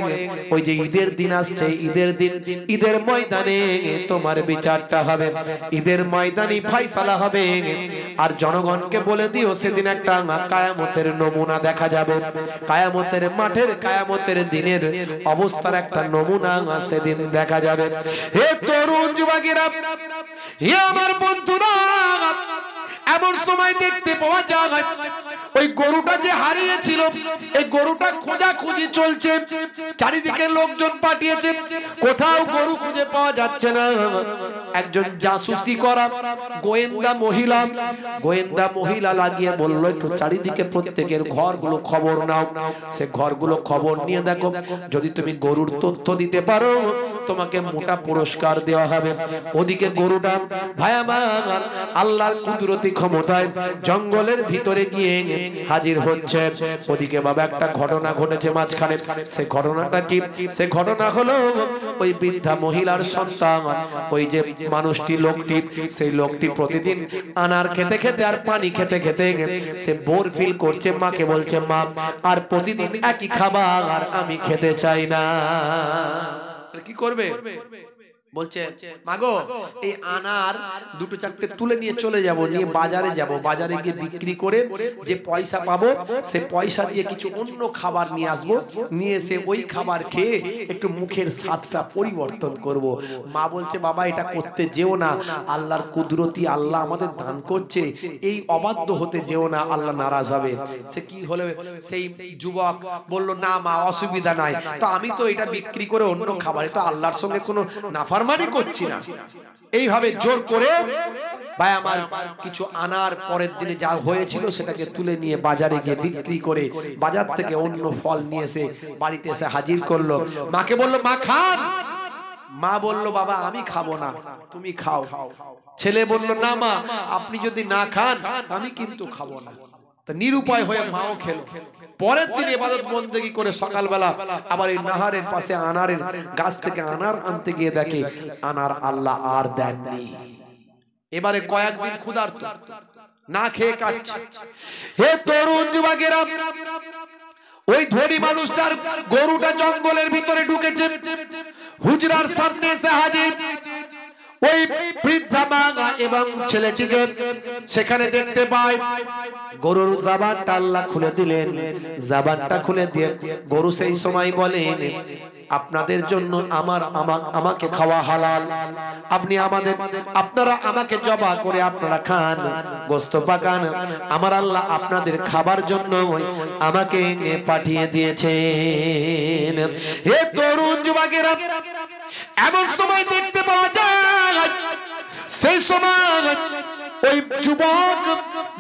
ওই যে ঈদের দিন আসছে, ঈদের দিন, ঈদের ময়দানে তোমার বিচারটা হবে। ঈদের ময়দানে ফয়সালা হবে। আর জনগণকে বলে দিও সেদিন একটা কায়ামতের নমুনা দেখা যাবে। কায়ামতের মাঠের, কায়ামতের দিনের অবস্থার একটা নমুনা সেদিন দেখা যাবে। হে তরুণ যুবকেরা, হে আমার বন্ধুরা, এমন সময় দেখতে পাওয়া যায় ওই গরুটা যে হারিয়েছিল, এই গরুটা খোঁজাখুঁজি চলছে। চারিদিকে লোকজন পাঠিয়েছে, কোথাও গরু খুঁজে পাওয়া যাচ্ছে না। একজন জাসুসি করা গোয়েন্দা মহিলা লাগিয়ে বলল, একটু চারিদিকে প্রত্যেকের ঘরগুলো খবর নাও। সে ঘরগুলো খবর নিয়ে দেখো, যদি তুমি গরুর তথ্য দিতে পারো তোমাকে মোটা পুরস্কার দেওয়া হবে। ওদিকে গরুটা, ভাই আমার, আল্লাহর কুদরতি ক্ষমতায় জঙ্গলের ভিতরে গিয়ে হাজির হচ্ছে। ওদিকে বাবা একটা ঘটনা ঘটেছে মাঝখানে। সে ঘটনাটা কি? সে ঘটনা হলো ওই বৃদ্ধা মহিলার সন্তান, ওই যে মানুষটি, লোকটি, সেই লোকটি প্রতিদিন আনার খেতে খেতে আর পানি খেতে খেতে সে বোর ফিল করছে। মাকে বলছে, মা, আর প্রতিদিন একই খাবার আমি খেতে চাই না। কি করবে? বলছে, মাগো, এই আনার দুটো চারটে তুলে নিয়ে চলে যাব, নিয়ে বাজারে যাব, বাজারে গিয়ে বিক্রি করে যে পয়সা পাবো সে পয়সা দিয়ে কিছু অন্য খাবার নিয়ে আসবো, নিয়ে এসে ওই খাবার খেয়ে একটু মুখের স্বাদটা পরিবর্তন করব। মা বলছে, বাবা এটা করতে যেও না, আল্লাহর কুদরতি, আল্লাহ আমাদের দান করছে, এই অবাধ্য হতে যেও না, আল্লাহ নারাজ হবে। সে কি হলো? সেই যুবক বলল, না মা, অসুবিধা নাই, তো আমি তো এটা বিক্রি করে অন্য খাবারে তো আল্লাহর সঙ্গে কোনো নাফরমানি করছি না। এইভাবে জোর করে ভাই আমার কিছু আনার পরের দিনে যা হয়েছিল সেটাকে তুলে নিয়ে বাজারে গিয়ে বিক্রি করে বাজার থেকে অন্য ফল নিয়ে এসে বাড়িতে এসে হাজির করলো। মাকে বলল, মা খান। মা বলল, বাবা আমি খাবো না, তুমি খাও। ছেলে বলল, না মা, আপনি যদি না খান আমি কিন্তু খাবো না। তো নিরুপায় হয়ে মাও খেলো। পরের দিন ইবাদত বন্দেগী করে সকালবেলা আবার এই নাহারের পাশে আনারের গাছ থেকে আনার আনতে গিয়ে দেখে আনার আল্লাহ আর দেননি। এবারে কয়েকদিন ক্ষুধার্ত, না খেয়ে কাটছে। হে তরুণ যুবকেরা, ওই ধনী মানুষটার গরুটা জঙ্গলের ভিতরে ঢুকেছে, হুজরার সামনে এসে হাজির। ওই বৃদ্ধা মা এবং ছেলেটিকে সেখানে দেখতে পায়। গরুর জাবানটা আল্লাহ খুলে দিলেন। জাবানটা খুলে দিয়ে গরু সেই সময় বলেন, আপনাদের জন্য আমাকে খাওয়া হালাল, আপনারা আমাকে জবাহ করে আপনারা খান, গোশত পাকান। আমার আল্লাহ আপনাদের খাবার জন্য আমাকে পাঠিয়ে দিয়েছেন। হে তরুণ যুবকেরা, এমন সময় দেখতে পাওয়া যায়, সেই সময় ওই যুবক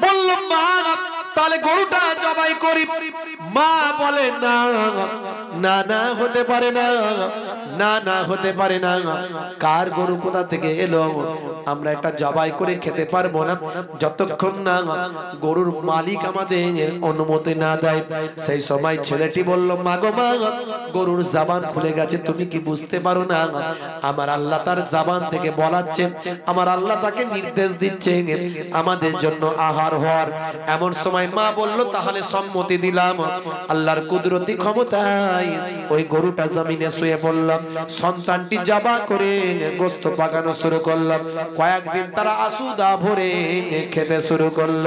বলল, মা তাহলে গরুটা জবাই করি। মা বলে, না না না, হতে পারে না, না না, হতে পারে না। কার গরু কোথা থেকে এলো, আমরা এটা জবাই করে খেতে পারবো না যতক্ষণ না গরুর মালিক আমাদের অনুমতি না দেয়। সেই সময় ছেলেটি বলল, মা গো মা, গরুর জবান খুলে গেছে, তুমি কি বুঝতে পারো না? আমার আল্লাহ তার জবান থেকে বলাচ্ছে, আমার আল্লাহ তাকে নির্দেশ দিচ্ছে আমাদের জন্য আহার হওয়ার। এমন সময় মা বলল, তাহলে সম্মতি দিলাম। আল্লাহর কুদরতি ক্ষমতায় ওই গরুটা জমিনে শুয়ে পড়লাম, সন্তানটি জবাই করে গোশত পাকানো শুরু করলাম। কয়েকদিন তারা আসুদা ভরে খেতে শুরু করল।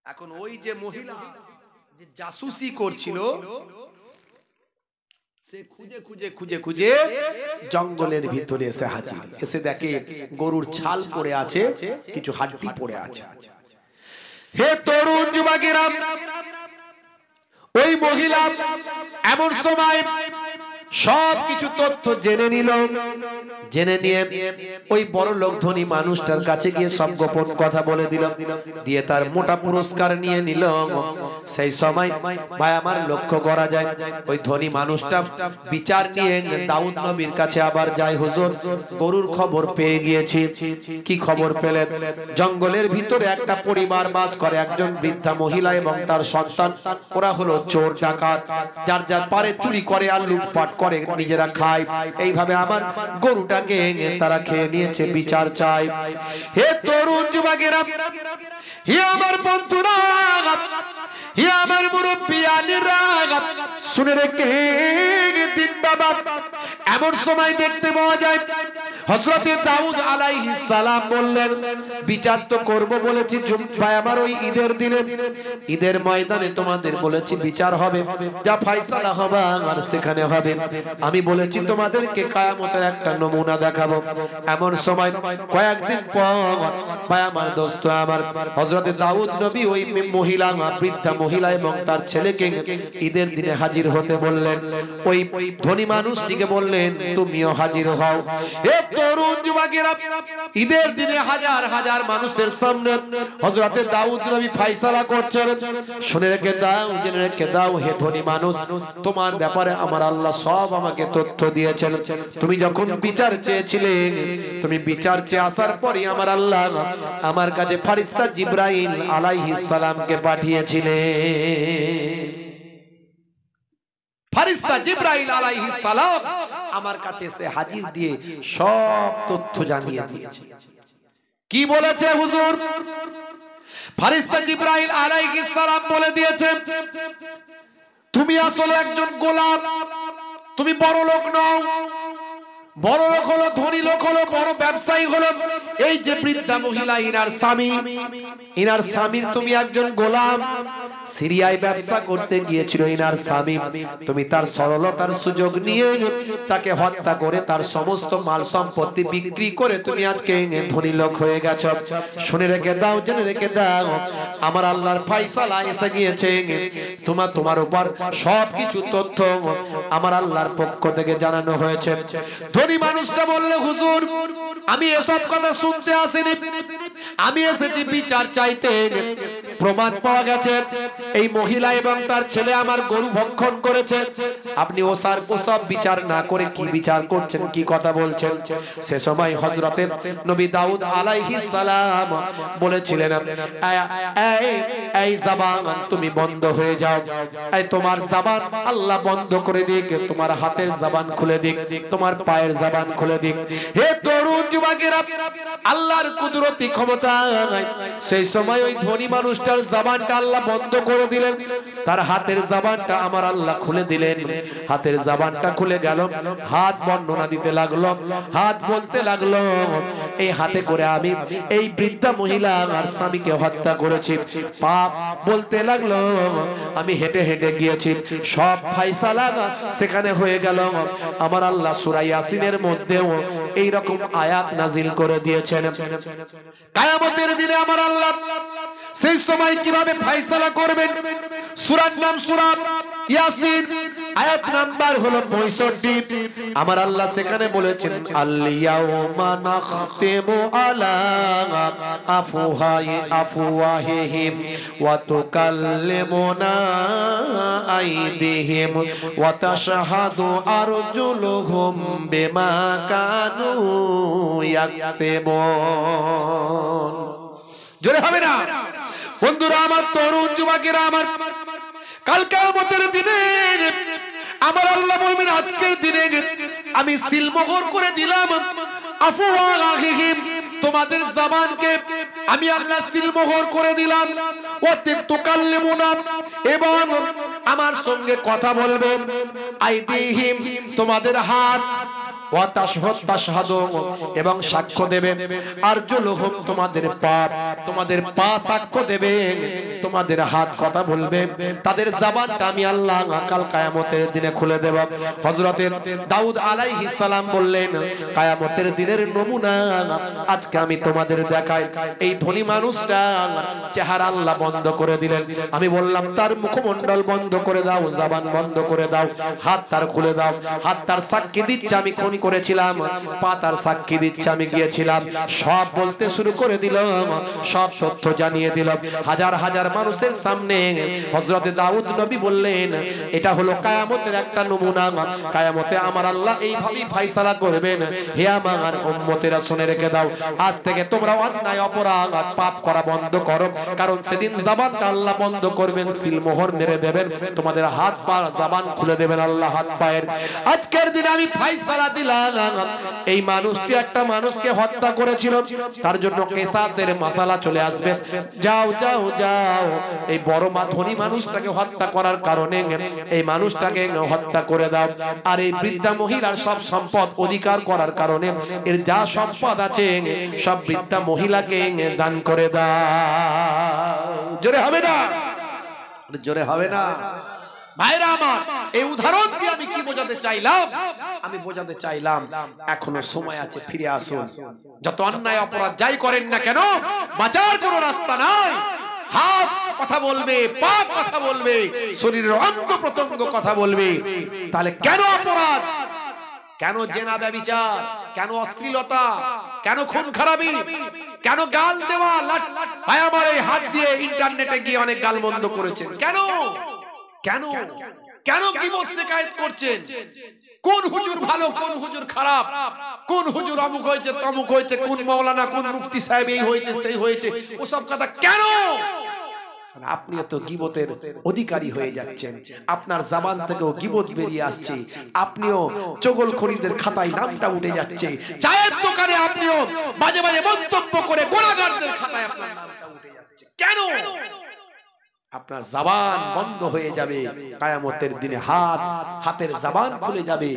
এখন ওই যে মহিলা যে জাসুসি করছিল, সে খুঁজে খুঁজে খুঁজে খুঁজে জঙ্গলের ভিতরে এসে হাজির। এসে দেখে গরুর ছাল পড়ে আছে, কিছু হাড্ডি পড়ে আছে। হে তরুণ যুবকেরা, ওই মহিলা এমন সময় সব কিছু তথ্য জেনে নিল। জেনে নিয়ে ওই বড় লোক ধনী মানুষটার কাছে গিয়ে সব গোপন কথা বলে দিল, দিয়ে তার মোটা পুরস্কার নিয়ে নিল। সেই সময় ভাই আমার লক্ষ্য করা যায়, ওই ধনী মানুষটা বিচার নিয়ে দাউদ নবীর কাছে আবার যায়। হুজুর, গরুর খবর পেয়ে গিয়েছি। কি খবর পেলেন? জঙ্গলের ভিতরে একটা পরিবার বাস করে, একজন বৃদ্ধা মহিলা এবং তার সন্তান। ওরা হলো চোর ডাকাত, যার যার পারে চুরি করে আর লুটপাট করে, নিজেরা খায়। এইভাবে আমার গরুটাকে তারা খেয়ে নিয়েছে, বিচার চাই। হে তরুণ যুবকেরা, হে আমার বন্ধুরা, হে আমার মুরব্বি আলীরা, শুনে রেখে দিন বাবা। এমন সময় দেখতে পাওয়া যায় হযরতে দাউদ আলাইহিস সালাম বললেন, বিচার তো করব বলেছি ভাই আমার, ওই ঈদের দিনে ঈদের ময়দানে তোমাদের বলেছি বিচার হবে, যা ফয়সালা হবে আর সেখানে হবে। আমি বলেছি তোমাদেরকে কিয়ামতের একটা নমুনা দেখাবো। এমন সময় কয়েকদিন পর ভাই আমার, দোস্ত আমার, হযরতে দাউদ নবী ওই মহিলা, বৃদ্ধা মহিলা এবং তার ছেলেকে ঈদের দিনে হাজির হতে বললেন। ওই ধনী মানুষটিকে বললেন, তুমিও হাজির হও। এ তরুণ যুবকেরা, ঈদের দিনে হাজার হাজার মানুষের সামনে হযরতে দাউদ নবী ফয়সালা করছেন। শুনে রেখে দাও, জেনে রেখে দাও, হে ধনী মানুষ, তোমার ব্যাপারে আমার আল্লাহ সব আমাকে তথ্য দিয়েছেন। তুমি যখন বিচার চেয়েছিলে, তুমি বিচার চেয়ে আসার পরই আমার আল্লাহ আমার কাছে ফেরেশতা জিবরাইল আলাইহিস সালামকে পাঠিয়েছিলেন। ফেরেশতা জিবরাইল আলাইহিস সালাম আমার কাছে এসে হাজির দিয়ে সব তথ্য জানিয়ে দিয়েছে। কি বলেছে হুজুর? ফেরেশতা জিবরাইল আলাইহিস সালাম বলে দিয়েছে, তুমি আসলে একজন গোলাম, তুমি বড় লোক নও। বড় লোক হলো, ধনী লোক হলো, বড় ব্যবসায়ী হলো এই যে বৃদ্ধা মহিলা, ইনার স্বামীর তুমি একজন গোলাম। সিরিয়ায় ব্যবসা করতে গিয়েছিল ইনার স্বামী, তুমি তার সরলতার সুযোগ নিয়ে তাকে হত্যা করে তার সমস্ত মাল সম্পত্তি বিক্রি করে তুমি আজকে ধনী লোক হয়ে গেছো। শুনে রেখে দাও, জেনে রেখে দাও, আমার আল্লাহর ফয়সালা এসে গিয়েছে। তোমার উপর সবকিছু তথ্য আমার আল্লাহর পক্ষ থেকে জানানো হয়েছে। ধনী মানুষটা বলল, হুজুর, আমি এসব কথা শুনতে আসিনি, আমি এসেছি বিচার চাইতে। প্রমাণ পাওয়া গেছে এই মহিলা এবং তার ছেলে আমার গরু ভক্ষণ করেছে, আপনি ওসার প্রসব বিচার না করে কি বিচার করছেন, কি কথা বলছেন? সে সময় হযরতের নবী দাউদ আলাইহিস সালাম বলেছিলেন, এই জবান তুমি বন্ধ হয়ে যাও, এই তোমার জবান আল্লাহ বন্ধ করে দিক, তোমার হাতের জবান খুলে দিক, তোমার পায়ের জবান খুলে দিক। হে তরুণ যুবকেরা, আল্লাহর কুদরতি ক্ষমতা, সেই সময় ওই ধনী মানুষটার জবানটা আল্লাহ বন্ধ করে দিলেন, তার হাতের জবানটা আমার আল্লাহ খুলে দিলেন। হাতের জবানটা খুলে গেল, হাত বর্ণনা দিতে লাগলো, হাত বলতে লাগলো, এই হাতে করে আমি এই বৃদ্ধা মহিলা আর স্বামীকে হত্যা করেছি। পাপ বলতে লাগলো, আমি হেঁটে হেঁটে গিয়েছি, সব ফায়সালা সেখানে হয়ে গেল। আমার আল্লাহ সূরা ইয়াসিনের মধ্যেও এই রকম আয়াত নাজিল করে দিয়েছেন। কিয়ামতের দিনে আমার আল্লাহ সেই সময় কিভাবে ফায়সালা করবেন, সূরার নাম সূরা ইয়াসিন, আয়াত নাম্বার হলো 65। আমার আল্লাহ সেখানে বলেছেন, আল ইয়াউমা নাখতিমু আলা আফওয়াহিহিম ওয়া তুকাল্লিমুনা আইদিহিম ওয়া তাশহাদু আরজুলুহুম বিমা কানু ইয়াকসিবুন। জোরে হবে না বন্ধুরা আমার, তরুণ যুবকেরা আমার, কাল কিয়ামতের দিনে আমার আল্লাহ বলবেন, আজকের দিনে আমি সিলমোহর করে দিলাম আফওয়াহিহিম, তোমাদের জবানকে আমি আল্লাহ সিলমোহর করে দিলাম, ওয়া তুকাল্লিমুনা, এবং আমার সঙ্গে কথা বলবে, আইদিহিম, তোমাদের হাত, ওয়া তাশহাদু, এবং সাক্ষ্য দেবে, আরজুলুহুম, তোমাদের পা সাক্ষ্য দেবে, তোমাদের হাত কথা বলবে, তাদের জবানটা আমি আল্লাহ কাল কিয়ামতের দিনে খুলে দেব। হযরতে দাউদ আলাইহিস সালাম বললেন, কিয়ামতের দিনের নমুনা আজকে আমি তোমাদের দেখাই। এই ধনী মানুষটা চেহারা আল্লাহ বন্ধ করে দিলেন, আমি বললাম তার মুখমণ্ডল বন্ধ করে দাও, জবান বন্ধ করে দাও, হাত তার খুলে দাও। হাত তার সাক্ষী দিচ্ছে আমি খুন করেছিলাম, পা তার সাক্ষী দিচ্ছে আমি গিয়েছিলাম, সব বলতে শুরু করে দিল, সব তথ্য জানিয়ে দিল হাজার হাজার মানুষের সামনে। হযরতে দাউদ নবী বললেন, এটা হলো কিয়ামতের একটা নমুনা, কিয়ামতে আমার আল্লাহ এইভাবেই ফয়সালা করবেন। হে আমার উম্মতেরা শুনে রেখে দাও, আজ থেকে তোমরা অন্যায় অপরাধ পাপ করা বন্ধ করো, কারণ সেদিন জবানটা আল্লাহ বন্ধ করবেন, সিলমোহর মেরে দেবেন, তোমাদের হাত পা জবান খুলে দেবেন আল্লাহ হাত পায়ের। আজকের দিনে আমি ফয়সালা দিলাম, এই মানুষটি একটা মানুষকে হত্যা করেছিল, তার জন্য কিসাসের মাসালা চলে আসবে। যাও যাও যাও, এই বড় ধনী মানুষটাকে হত্যা করার কারণে এই মানুষটাকে হত্যা করে দাও, আর এই বৃদ্ধা মহিলার সব সম্পদ অধিকার করার কারণে এর যা সম্পদ আছে সব বৃদ্ধা মহিলাকে দান করে দাও। জোরে হবে না, জোরে হবে না ভাইরা আমার। এই উদাহরণ দিয়ে আমি কি বোঝাতে চাইলাম? আমি বোঝাতে চাইলাম এখনো সময় আছে, ফিরে আসুন। যত অন্যায় অপরাধ যাই করেন না কেন, বাঁচার কোনো রাস্তা নাই। হাত কথা বলবে, পা কথা বলবে, শরীরের অঙ্গ প্রত্যঙ্গ কথা বলবে, তাহলে কেন অপরাধ, কেন জেনা ব্যভিচার, কেন অশ্লীলতা, কেন খুন খারাপি, কেন গাল দেওয়া? ভাই আমার, এই হাত দিয়ে ইন্টারনেটে গিয়ে অনেক গাল মন্দ করেছেন, কেন কেন কেন গীবত শিকায়েত করছেন? কোন হুজুর ভালো, কোন হুজুর খারাপ, কোন হুজুর অমুক হয়েছে তমুক হয়েছে, কোন মাওলানা কোন মুফতি সাহেব এই হয়েছে সেই হয়েছে, ওসব কথা কেন? আপনি তো গীবতের অধিকারী হয়ে যাচ্ছেন, আপনার জবান থেকেও গীবত বেরিয়ে আসছে, আপনিও চগলখড়িদের খাতায় নামটা উঠে যাচ্ছে, চায়ের দোকানে আপনিও বাজে বাজে মন্তব্য করে গুনাহগারদের খাতায় আপনার নামটা উঠে যাচ্ছে। কেন? আপনার জবান বন্ধ হয়ে যাবে কিয়ামতের দিনে, হাতের জবান খুলে যাবে,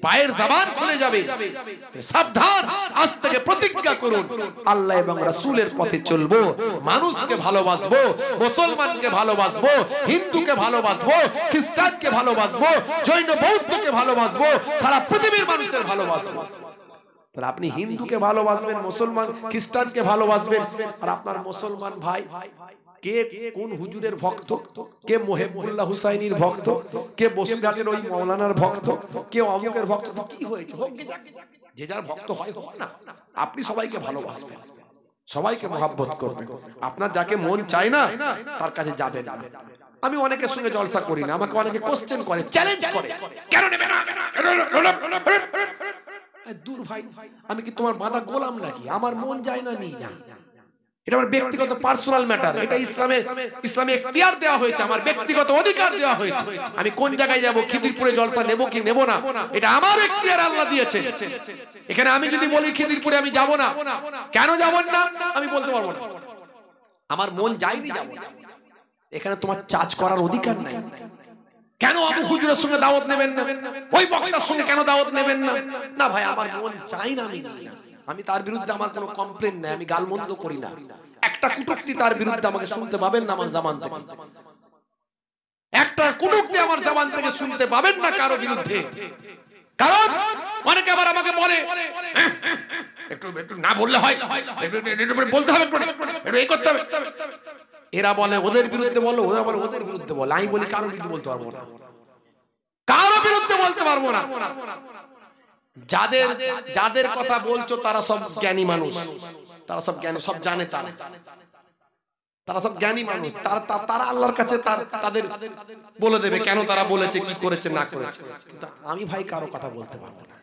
পায়ের জবান খুলে যাবে। সাবধান, আজ থেকে প্রতিজ্ঞা করুন আল্লাহ এবং রাসূলের পথে চলবো, মানুষকে ভালোবাসবো, মুসলমানকে ভালোবাসবো, হিন্দুকে ভালোবাসবো, খ্রিস্টানকে ভালোবাসবো, জৈন বৌদ্ধকে ভালোবাসবো, সারা পৃথিবীর মানুষের ভালোবাসবো। তাহলে আপনি হিন্দুকে ভালোবাসবেন, মুসলমান খ্রিস্টানকে ভালোবাসবেন, আর আপনার মুসলমান ভাই কে কোন হুজুরের ভক্ত, কে মুহিবুল্লাহ হুসাইনির ভক্ত, কে বসিরহাটের ওই মাওলানার ভক্ত, কে অমুকের ভক্ত, কি হয়েছে? যে যার ভক্ত হয় হোক না, আপনি সবাইকে ভালোবাসবেন। সবাইকে মহব্বত করবেন। আপনার যাকে মন চায় না তার কাছে যাবেন না। আমি অনেকের সঙ্গে জলসা করি না, আমাকে অনেকে কোশ্চেন করে, চ্যালেঞ্জ করে, কেন নেবে না? দূর ভাই, আমি কি তোমার বাঁধা গোলাম নাকি? আমার মন যায় না, নিই না। এটা আমার ব্যক্তিগত পার্সোনাল ম্যাটার। এটা ইসলামে এখতিয়ার দেওয়া হয়েছে, আমার ব্যক্তিগত অধিকার দেওয়া হয়েছে। আমি কোন জায়গায় যাব, খিদিরপুরে জলসা নেব কি নেব না, এটা আমার এখতিয়ার আল্লাহ দিয়েছে। এখানে আমি যদি বলি খিদিরপুরে আমি যাব না, কেন যাব না আমি বলতে পারবো না, আমার মন যায়নি, যাব না। এখানে তোমার চার্জ করার অধিকার নাই। কেন আবু হুজুরের সঙ্গে দাওয়াত নেবেন না, ওই বক্তার সঙ্গে কেন দাওয়াত নেবেন না? না ভাই, আমার মন চাই না, আমি নিই না। আমি তার বিরুদ্ধে আমার কোনো কমপ্লেন নাই, আমি গালমন্দ করি না। একটা কটূক্তি তার বিরুদ্ধে আমাকে শুনতে পাবেন না আমার জবান থেকে, একটা কটূক্তি আমার জবান থেকে শুনতে পাবেন না কারো বিরুদ্ধে। কারণ অনেকে আবার আমাকে বলে একটু একটু না বললে হয়, একটু বলতে হবে, একটু এই করতে হবে। এরা বলে ওদের বিরুদ্ধে বলো, ওরা বলে ওদের বিরুদ্ধে বলো। আমি বলি কারো বিরুদ্ধে বলতে পারবো না, কারো বিরুদ্ধে বলতে পারবো না। যাদের কথা বলছো তারা সব জ্ঞানী মানুষ, তারা সব জ্ঞানী, সব জানে, তারা সব জ্ঞানী মানুষ। তারা আল্লাহর কাছে তাদের বলে দেবে কেন তারা বলেছে, কি করেছে না করেছে। কিন্তু আমি ভাই কারো কথা বলতে পারবো না।